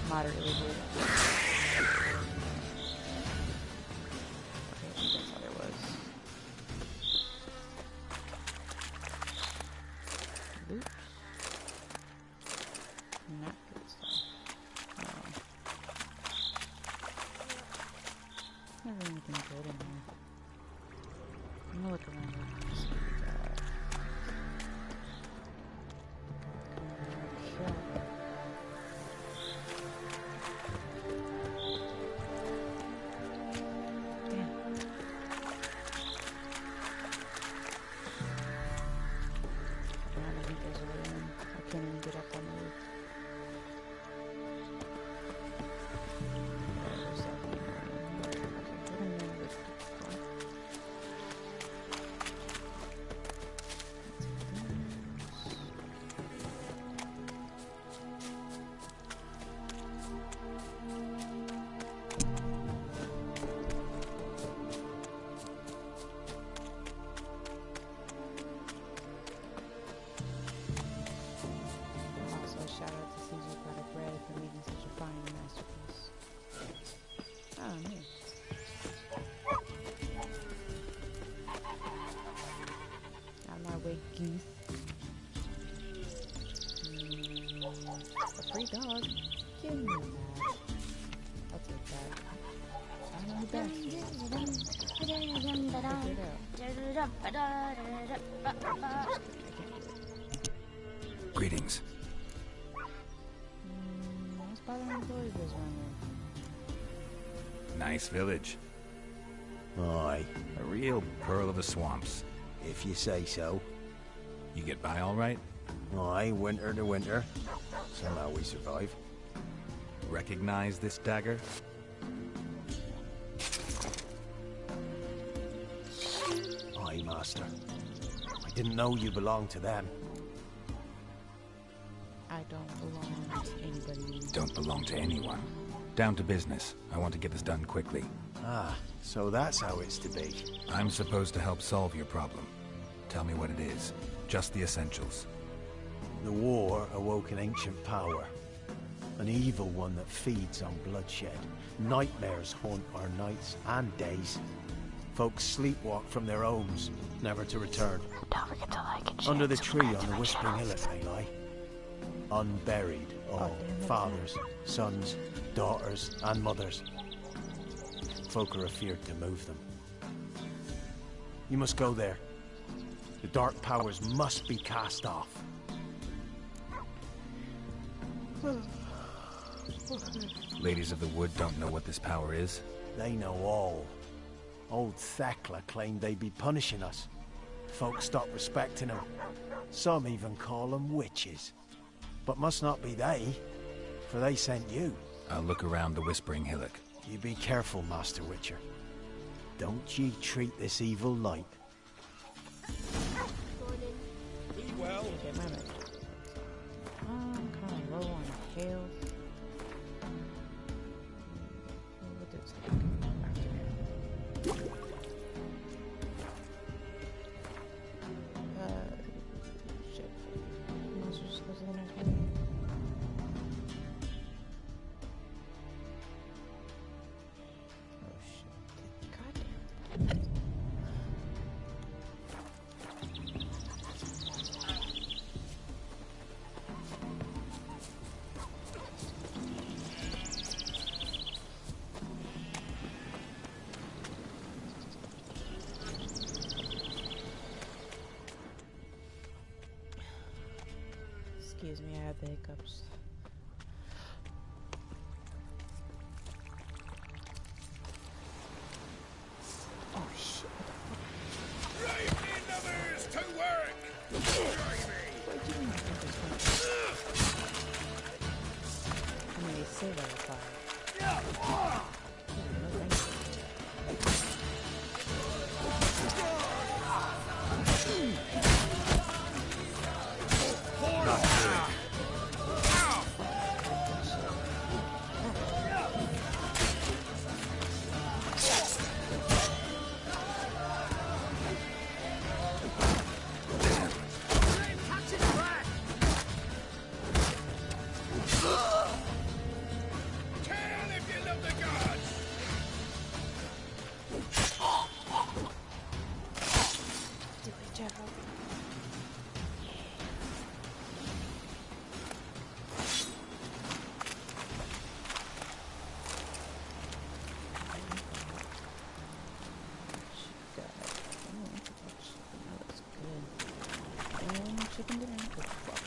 Moderately good. Okay, that's all there was. Loot. Not good stuff. Never anything good in there. I'm gonna look around and see what we got. A free dog? Give me that. I'll take that. I know the Greetings. What's bothering the boys this one? Nice village. Aye. A real pearl of the swamps. If you say so. You get by all right? Aye, winter to winter. Somehow we survive. Recognize this dagger? Aye, master. I didn't know you belonged to them. I don't belong to anybody. Don't belong to anyone. Down to business. I want to get this done quickly. Ah, so that's how it's to be. I'm supposed to help solve your problem. Tell me what it is. Just the essentials. The war awoke an ancient power. An evil one that feeds on bloodshed. Nightmares haunt our nights and days. Folks sleepwalk from their homes, never to return. Don't forget to like and share. Under the tree on the Whispering Hillock they lie. Unburied, all. Fathers, sons, daughters, and mothers. Folk are afeard to move them. You must go there. The dark powers must be cast off. Ladies of the Wood don't know what this power is? They know all. Old Thekla claimed they'd be punishing us. Folk stopped respecting them. Some even call them witches. But must not be they, for they sent you. I'll look around the Whispering Hillock. You be careful, Master Witcher. Don't ye treat this evil light. Be well. Okay, my bad. I'm kind of low on health. What did it say? After here. Shit. Monsters just goes to the next one. Oh shit. Goddamn. Excuse me, I had the hiccups. Oh shit, what Right in numbers to work! the fuck? I mean, they say that it's fire. Kill if you love the gods! Do it, Gerald. Chicken dinner. Oh, fuck.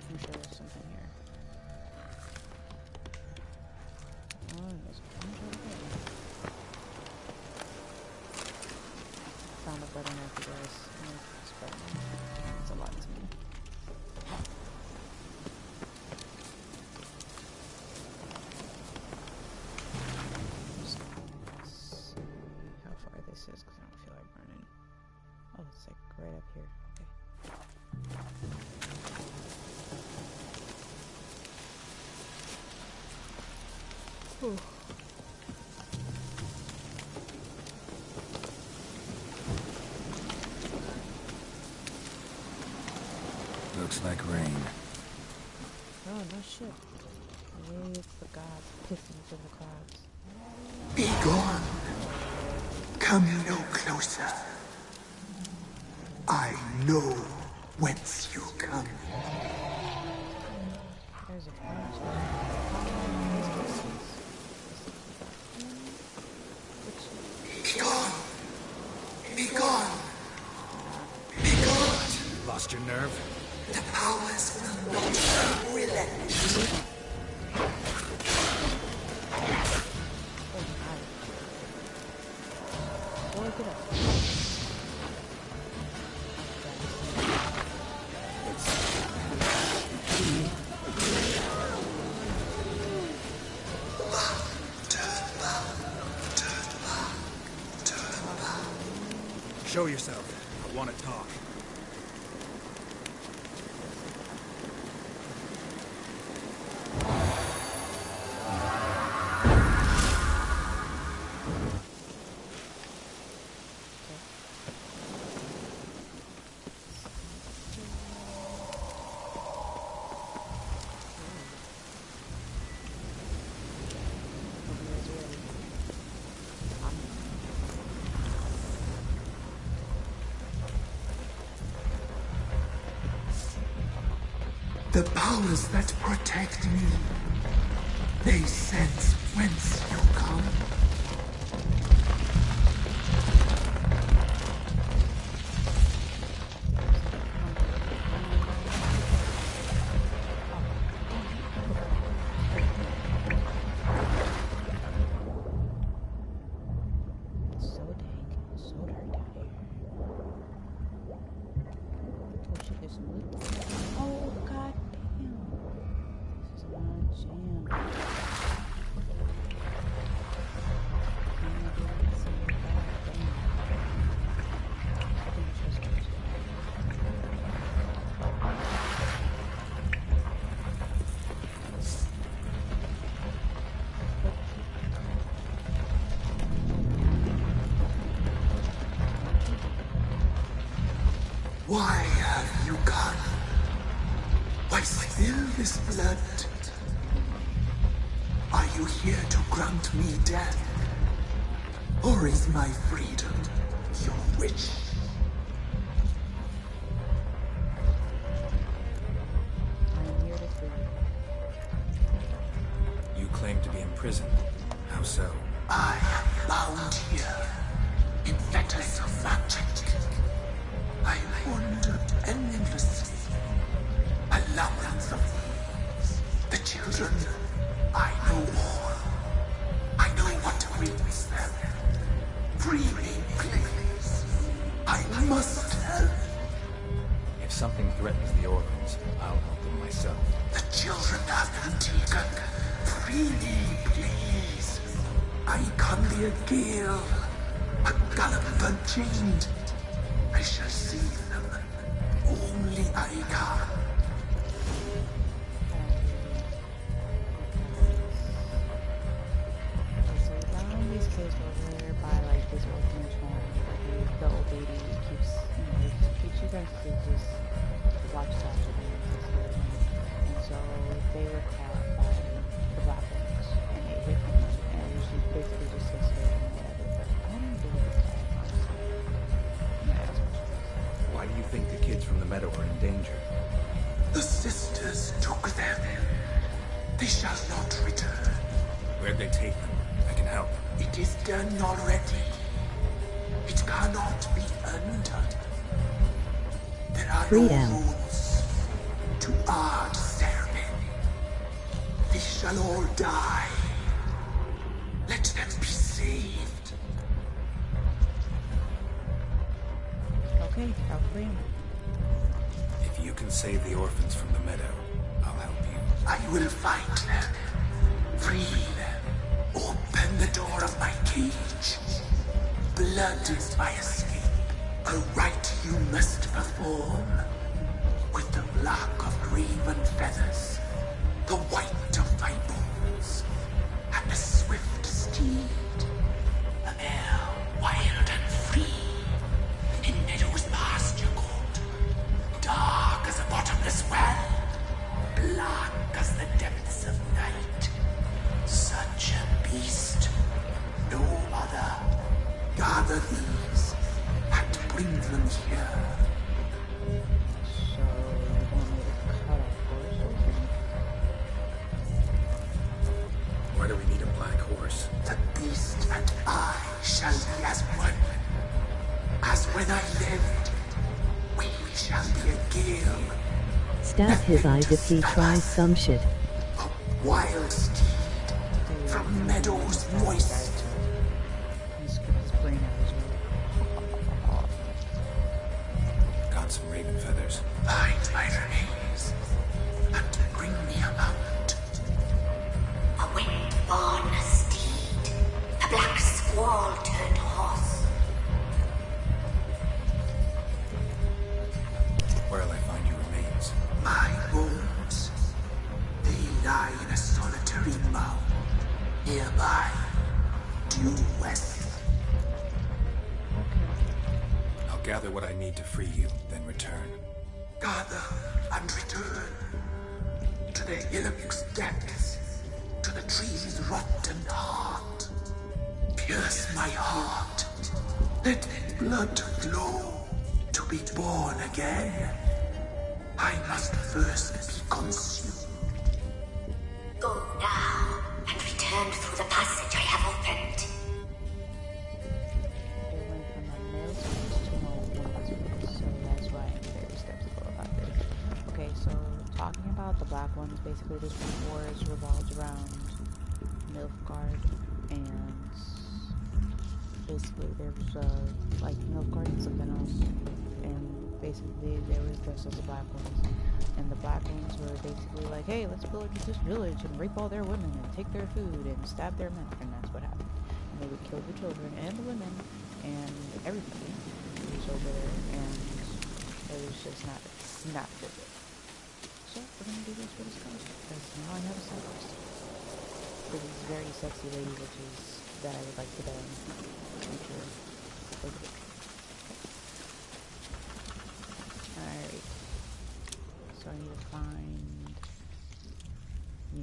I'm sure there's something here. Oh, there's a bunch over there. Found a better knife, you guys. It's a lot to me. Just see how far this is, because I don't feel like running. Oh, it's like right up here. Okay. Ooh. Looks like rain. Oh, no shit. Maybe it's the gods pissing to the clouds. Be gone. Come no closer. I know whence you come. There's a bunch of... Be gone. Be gone. Be gone. Lost your nerve? The powers will not relent. Look it up. Show yourself. I want to talk. The powers that protect me, they sense whence you come. Why have you gone? Why spill this blood? Are you here to grant me death? Or is my freedom your wish? You claim to be in prison. How so? I am bound here in fetters of magic. I wandered endlessly, a labyrinth of thieves. The children, I know all. I know what awaits them. Free me, please. I must help. If something threatens the orphans, I'll help them myself. The children have been taken. Free me, please. I can be a gale, a gallop unchained. I shall see them. Only I can. So we found these kids over by like this orphanage home where the old lady keeps, keeps you guys to just watch after them and take care of them. And so they were caught by the black ones and they hit them and she basically just says her and whatever. But I don't believe it's that, honestly. Why do you think the kids from the meadow are in danger? The sisters took them. They shall not return. Where'd they take them? I can help. It is done already. It cannot be undone. There are Freedom. no rules to our ceremony. They shall all die. Let them be saved. Okay, I'll free him. If you can save the orphans from the meadow, I'll help you. I will find them. Free them. Open the door of my cage. Blood is my escape. A rite you must perform. With the black of raven feathers, the white of my bones, and a swift steed. A mare wild and free. In meadows pasture gold. Dark as a bottomless well. Black as the depths of night. Such a beast. No other. Gather these and bring them here. So you want me to cut off horses? Why do we need a black horse? The beast and I shall be as one. As when I lived, we shall be a gale. Stab his eyes if he tries some shit. A wild steed from meadows moist. He's got his brain out as well. Got some raven feathers. Find my remains and bring me a mount. A wind-born steed. A black squall turned horse. Where'll I find your remains? My bones, they lie in a solitary mound. Nearby, due west. I'll gather what I need to free you, then return. Gather and return to the hillock's depths, to the tree's rotten heart. Pierce my heart, let blood flow to be born again. I must first be consumed. Go now, and return through the passage I have opened. It went from a male speech to no woman speech, so that's why I'm very skeptical about this. Okay, so talking about the black ones, basically this wars revolves around Nilfgaard, and basically there was like Nilfgaard and something else, and basically they were dressed as the black ones, and the black ones were basically like, hey, let's pillage this village and rape all their women and take their food and stab their men, and that's what happened. And they would kill the children and the women and everybody who was over there, and it was just not good. So we're gonna do this for this coast, because now I have a side quest for this very sexy lady, which is that I would like to die in the future. Alright. So I need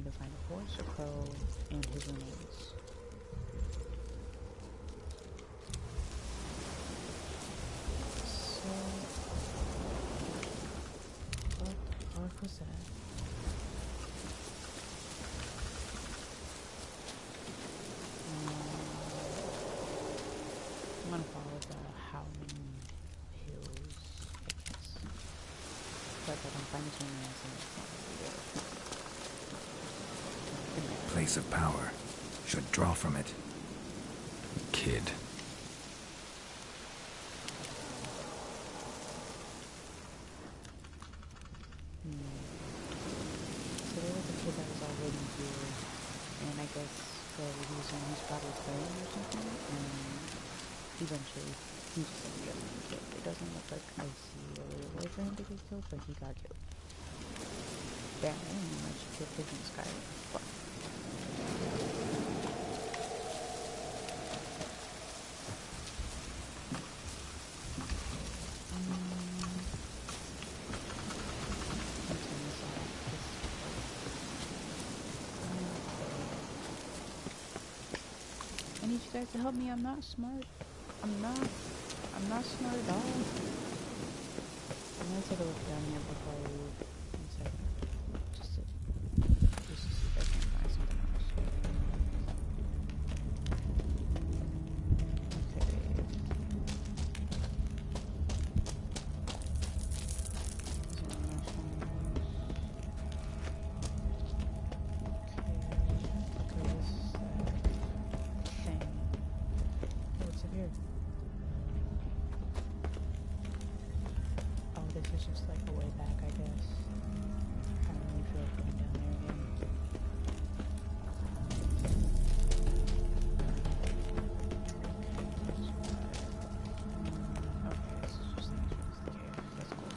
to find a horse, a crow, and his remains. So what the fuck was that? I'm gonna follow the Howling Hills, I guess. But if I don't find this one, then it's not gonna be good. Place of power. Should draw from it. Kid. So there was a kid that was already here, and I guess he's probably playing or something, and eventually he just ended up getting killed. It doesn't look like I see a real way for him to get killed, but he got killed. Damn, I didn't even know she killed kids in Skyrim. Fuck. I need you guys to help me. I'm not smart. I'm not smart at all. I'm gonna take a look down here before I leave. One second. Just to see if I can find something else. Okay. This is just like a way back, I guess. I don't really feel like going down there again. Okay, this is just the entrance to the cave. That's cool.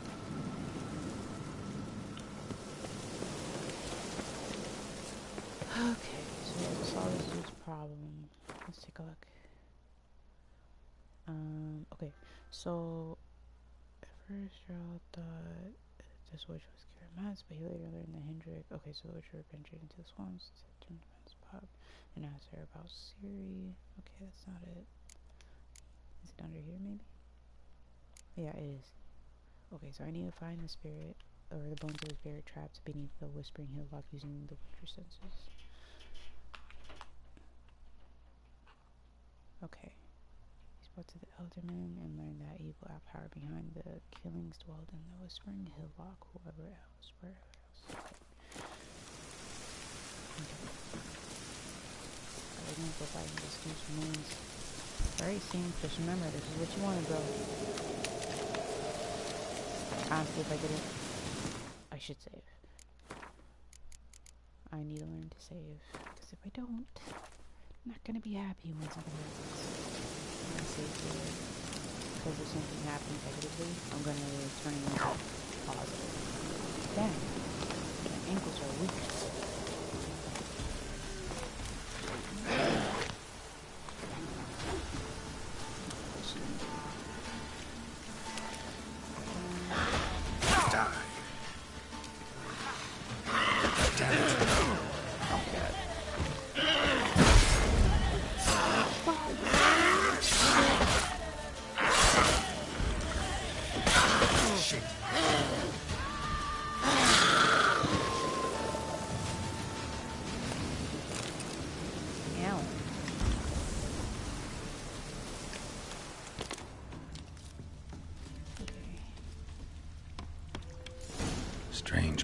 Okay, so we solve this dude's problem. Let's take a look. Okay, so first, Gerald thought this witch was Ciri Metz, but he later learned that Hendrik. Okay, so the witch penetrated into the swamps, turned to Metz pub, and asked her about Ciri. Okay, that's not it. Is it under here, maybe? Yeah, it is. Okay, so I need to find the spirit, or the bones of the spirit trapped beneath the Whispering Hillock using the witcher senses. Okay. To the Elderman and learned that evil power behind the killings dwelled in the Whispering Hillock, wherever else. Okay. I'm gonna go find this dude's remains. Alright, same fish. Remember, this is what you wanted, bro. Honestly, if I didn't, I should save. I need to learn to save, because if I don't, I'm not gonna be happy when something happens. I'm gonna save here, because if something happens negatively, I'm gonna turn it into positive. Dang, my ankles are weak.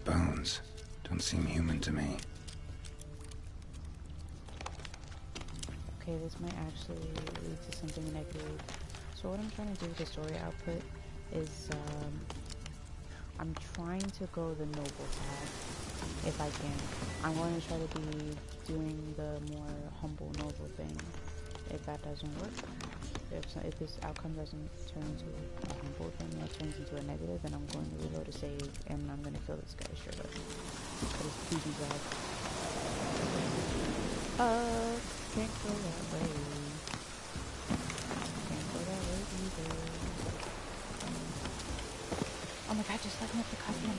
bones. Don't seem human to me. Okay, this might actually lead to something negative. So what I'm trying to do with the story output is, I'm trying to go the noble path, if I can. I'm going to try to be doing the more humble, noble thing. If that doesn't work, if this outcome doesn't turn into a humble thing, that turns into a negative, then I'm going to reload a save, and I'm going to kill this guy straight up. That is easy job. Can't go that way. Can't go that way either. Oh my god, just let me up the costume.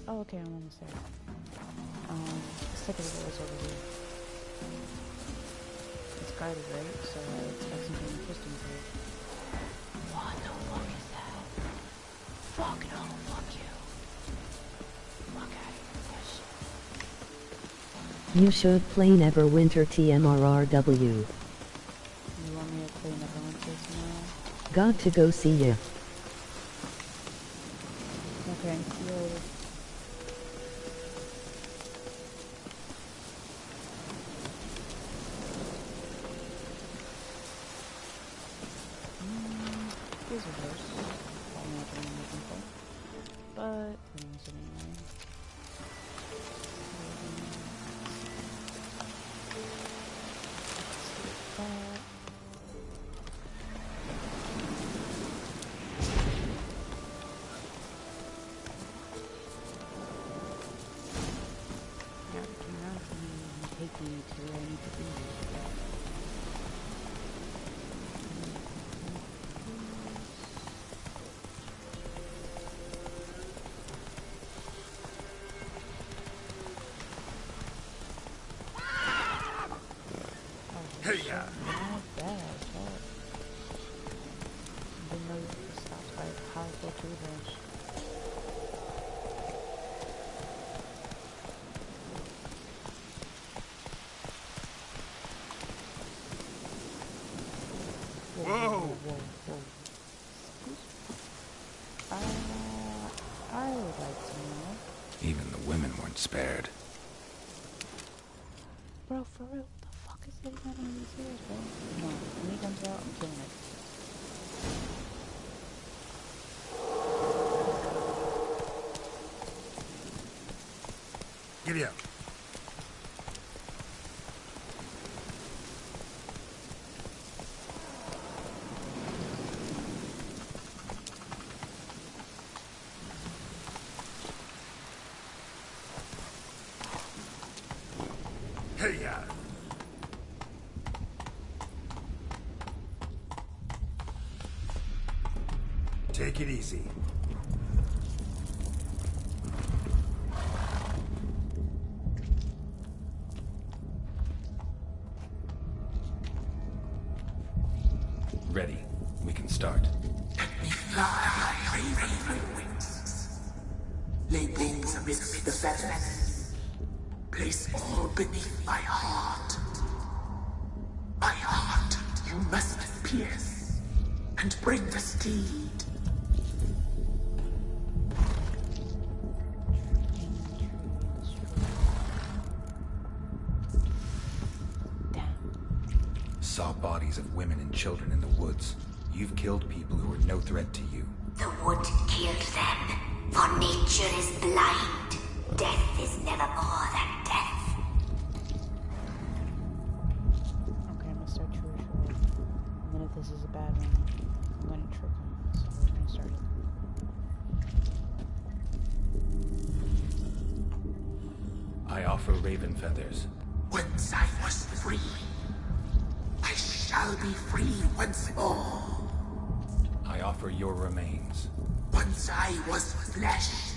Oh, okay, I'm almost there. Let's take a look at what's over here. It's guarded, right? So I expect something interesting to it. What the fuck is that? Fuck no, fuck you. Fuck out of here, You should play Neverwinter TMRRW. You want me to play Neverwinter tomorrow? Got to go see ya. Okay, see you later. These are worse. Probably not what I'm looking for. But, we're gonna use it anyway. That. Now, turn around for me and take me to where I need to be. Hey, yeah. Not bad, but I didn't know you could stop by a powerful toothbrush. Whoa. I would like to know. Even the women weren't spared. Bro, for real, what the fuck is this? Not gonna be serious, bro. No, when he comes out, I'm killing it. Giddy up. Hey, yeah. Take it easy. Ready. We can start. Let me fly, raven wings. Lay wings amidst the feathers. Place all beneath my heart. My heart you must pierce, and bring the steed. Saw bodies of women and children in the woods. You've killed people who are no threat to you. The wood killed them, for nature is blind. Death is never more than death. Okay, I'm gonna start true or short. And then if this is a bad one, I'm gonna trick him. So we're gonna start it. I offer raven feathers. Once I was free, I shall be free once more. I offer your remains. Once I was flesh,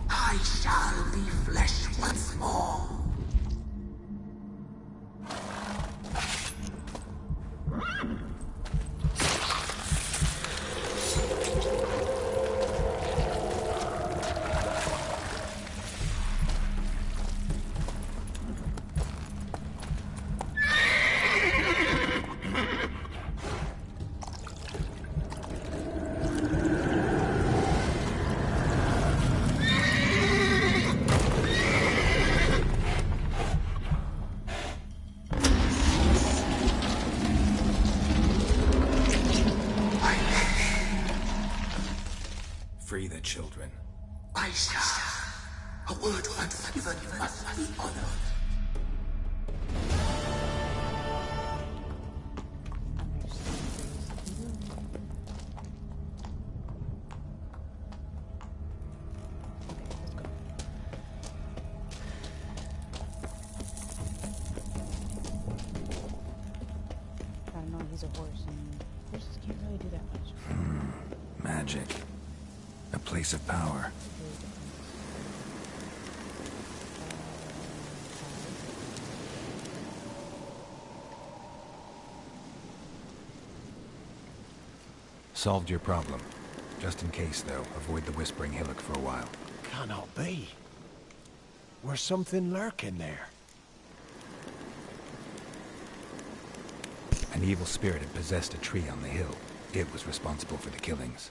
I shall be flesh once more. Free the children. I shall. A word once given must be honored. I don't know, he's a horse, and horses can't really do that much. Magic. A place of power. Solved your problem. Just in case, though, avoid the Whispering Hillock for a while. Cannot be. Where's something lurking there? An evil spirit had possessed a tree on the hill. It was responsible for the killings.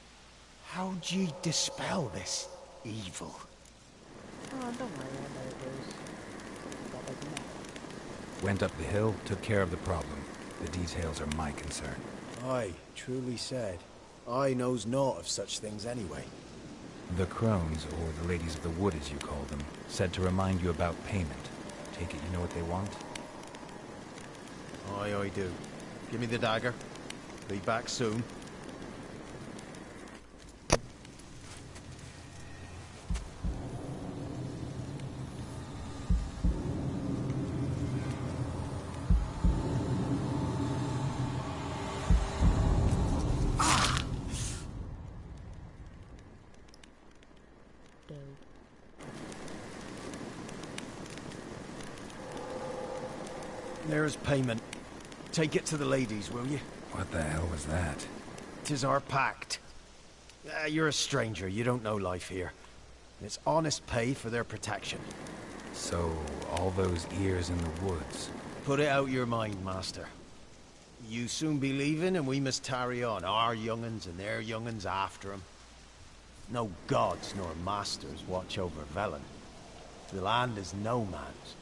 How'd ye dispel this evil? Oh, don't worry, I know it goes. That doesn't matter. Went up the hill, took care of the problem. The details are my concern. Aye, truly said. I knows naught of such things anyway. The crones, or the ladies of the wood as you call them, said to remind you about payment. Take it you know what they want? Aye, I do. Give me the dagger. Be back soon. There's payment. Take it to the ladies, will you? What the hell was that? 'Tis our pact. You're a stranger, you don't know life here. It's honest pay for their protection. So, all those ears in the woods. Put it out your mind, master. You soon be leaving and we must tarry on, our young'uns and their young'uns after 'em. No gods nor masters watch over Velen. The land is no man's.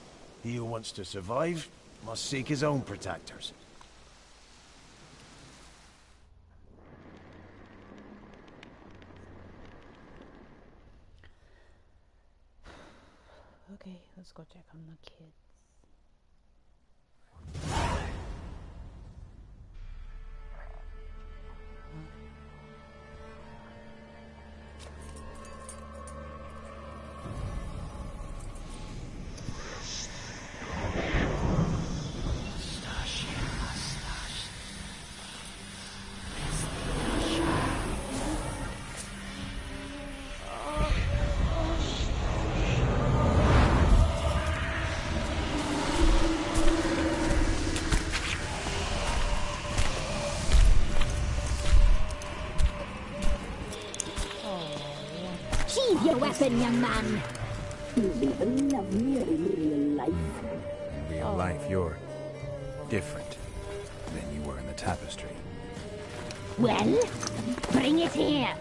He who wants to survive must seek his own protectors. Okay, let's go check on the kids. Sheathe your weapon, young man. You'll be lovely in real life. In real life, you're different than you were in the tapestry. Well, bring it here.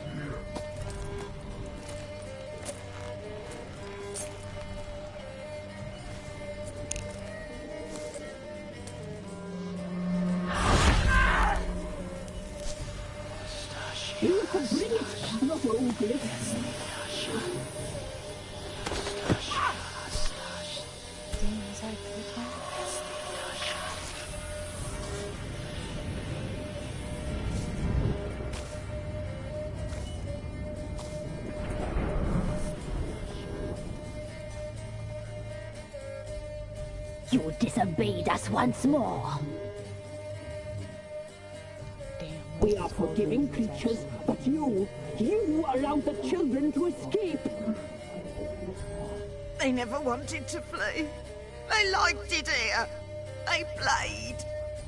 You can bring it, not only. You disobeyed us once more. We are forgiving creatures, but you allowed the children to escape. They never wanted to flee. They liked it here. They played.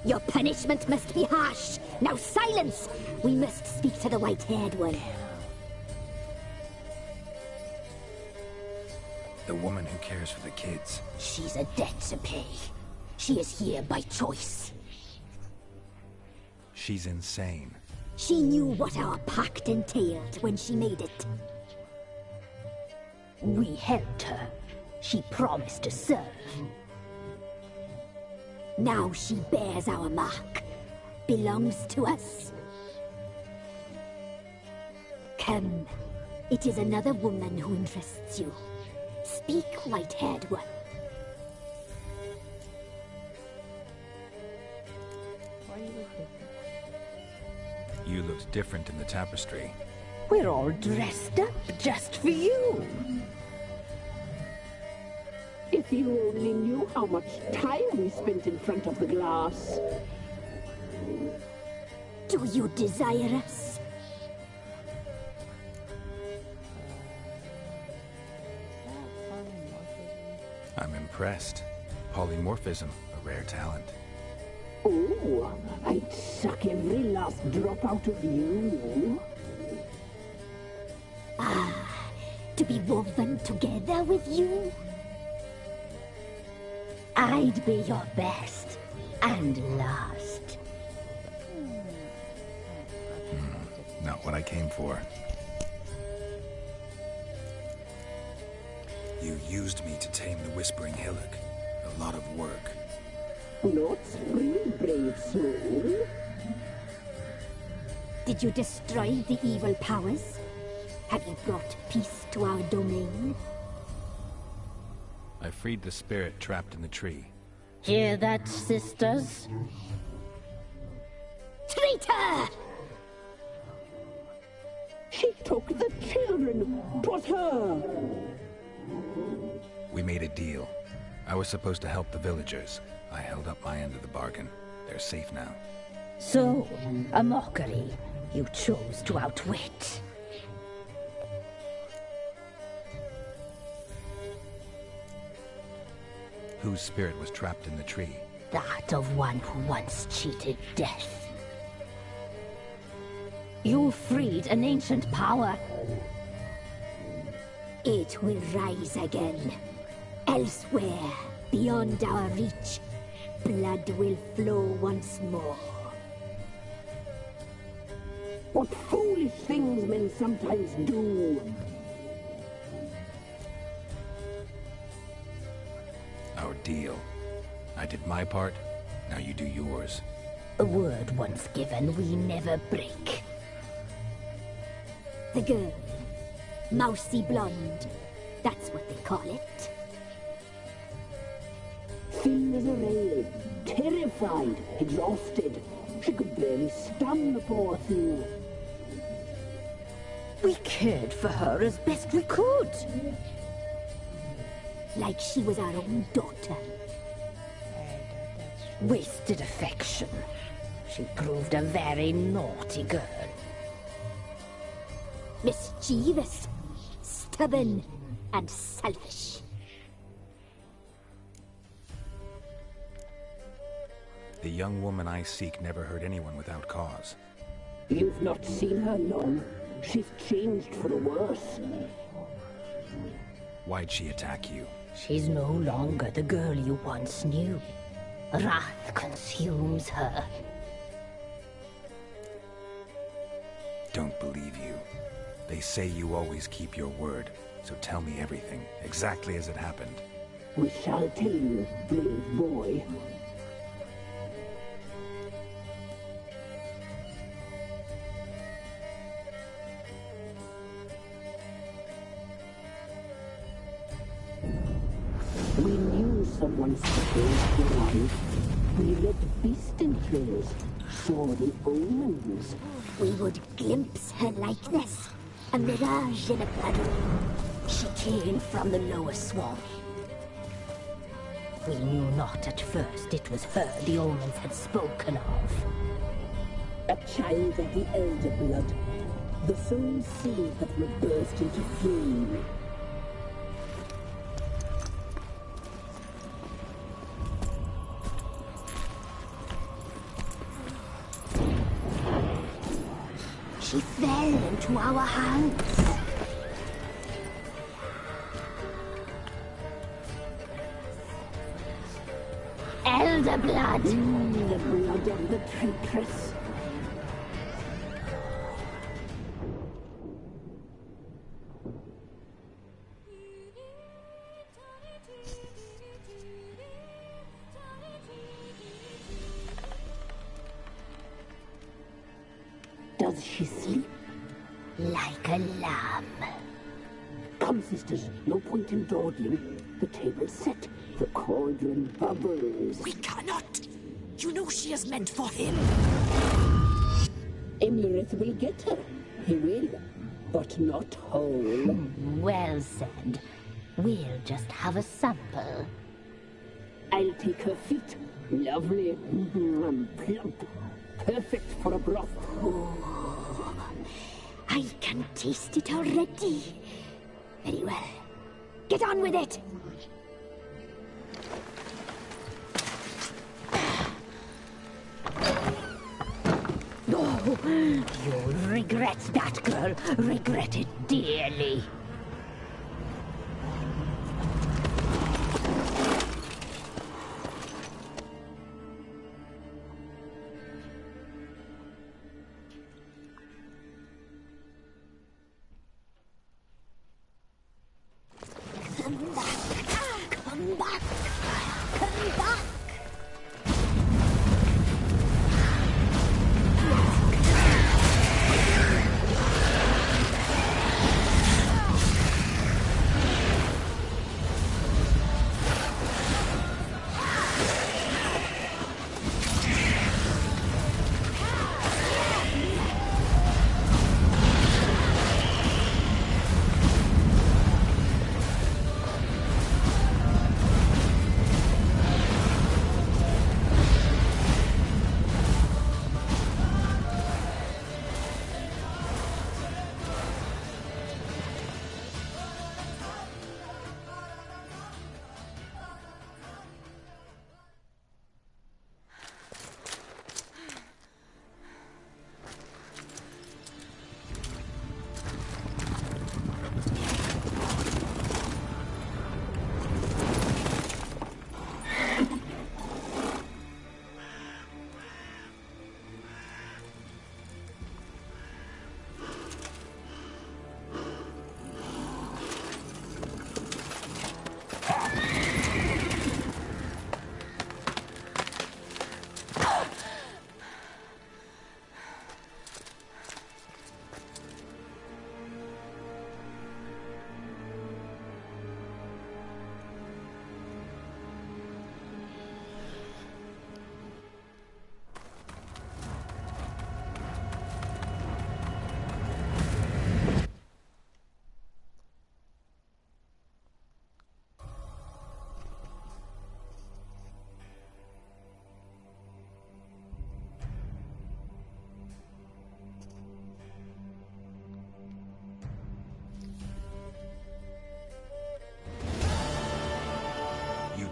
Your punishment must be harsh. Now silence! We must speak to the white-haired one. The woman who cares for the kids. She's a debt to pay. She is here by choice. She's insane. She knew what our pact entailed when she made it. We helped her. She promised to serve. Now she bears our mark. Belongs to us. Come, It is another woman who interests you. Speak, white-haired one. Why do you look different? You looked different in the tapestry. We're all dressed up just for you. If you only knew how much time we spent in front of the glass. Do you desire us? I'm impressed. Polymorphism, a rare talent. Oh, I'd suck every last drop out of you. Ah, to be woven together with you? I'd be your best and last. Not what I came for. You used me to tame the Whispering Hillock. A lot of work. Not free, brave soul. Did you destroy the evil powers? Have you brought peace to our domain? I freed the spirit trapped in the tree. Hear that, sisters? Traitor! She took the children. 'Twas her. We made a deal. I was supposed to help the villagers. I held up my end of the bargain. They're safe now. So, a mockery you chose to outwit. Whose spirit was trapped in the tree? That of one who once cheated death. You freed an ancient power. It will rise again. Elsewhere, beyond our reach, blood will flow once more. What foolish things men sometimes do. Our deal. I did my part, now you do yours. A word once given, we never break. The girl. Mousy blonde. That's what they call it. Thin as a rail. Terrified. Exhausted. She could barely stand the poor thing. We cared for her as best we could. Like she was our own daughter. Wasted affection. She proved a very naughty girl. Mischievous, stubborn, and selfish. The young woman I seek never hurt anyone without cause. You've not seen her long. She's changed for the worse. Why'd she attack you? She's no longer the girl you once knew. Wrath consumes her. Don't believe you. They say you always keep your word, so tell me everything, exactly as it happened. We shall tell you, brave boy. We knew someone supposed to run. We read beast entrails, saw the omens. We would glimpse her likeness, a mirage in a puddle. She came from the lower swamp. We knew not at first it was her the omens had spoken of. A child of the elder blood, the soul seed that will burst into flame. She fell into our hands. Elder blood! The blood of the traitress. Does she sleep? like a lamb. Come, sisters, no point in dawdling. The table's set. The cauldron bubbles. We cannot! You know she is meant for him. Imlerith will get her. He will, but not whole. Well said. We'll just have a sample. I'll take her feet. Lovely and plump. Perfect for a broth. Oh, I can taste it already. Very well. Get on with it! Oh, you'll regret that, girl. Regret it dearly. Come back! Come back! Come back!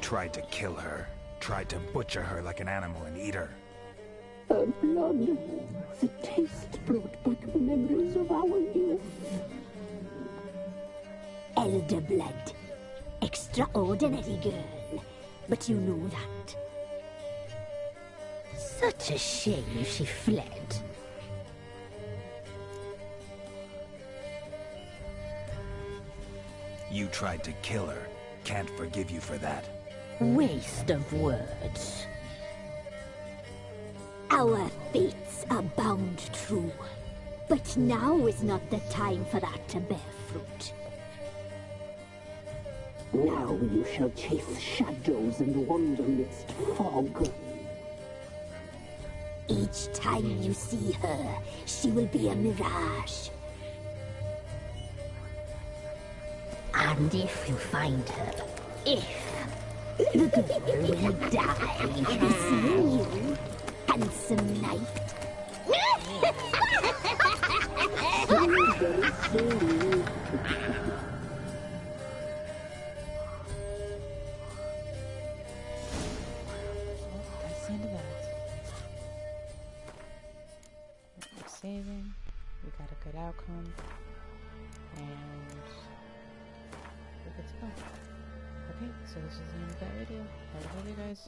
Tried to kill her. Tried to butcher her like an animal and eat her. Her blood. The taste brought back memories of our youth. Elder blood. Extraordinary girl. But you know that. Such a shame she fled. You tried to kill her. Can't forgive you for that. Waste of words. Our fates are bound true. But now is not the time for that to bear fruit. Now you shall chase shadows and wander midst fog. Each time you see her, she will be a mirage. And if you find her, the girl will die. Be seeing you, handsome knight. That's the end of that. We're saving. We got a good outcome. And we're good to go. Okay, so this is the end of that video. I love you guys.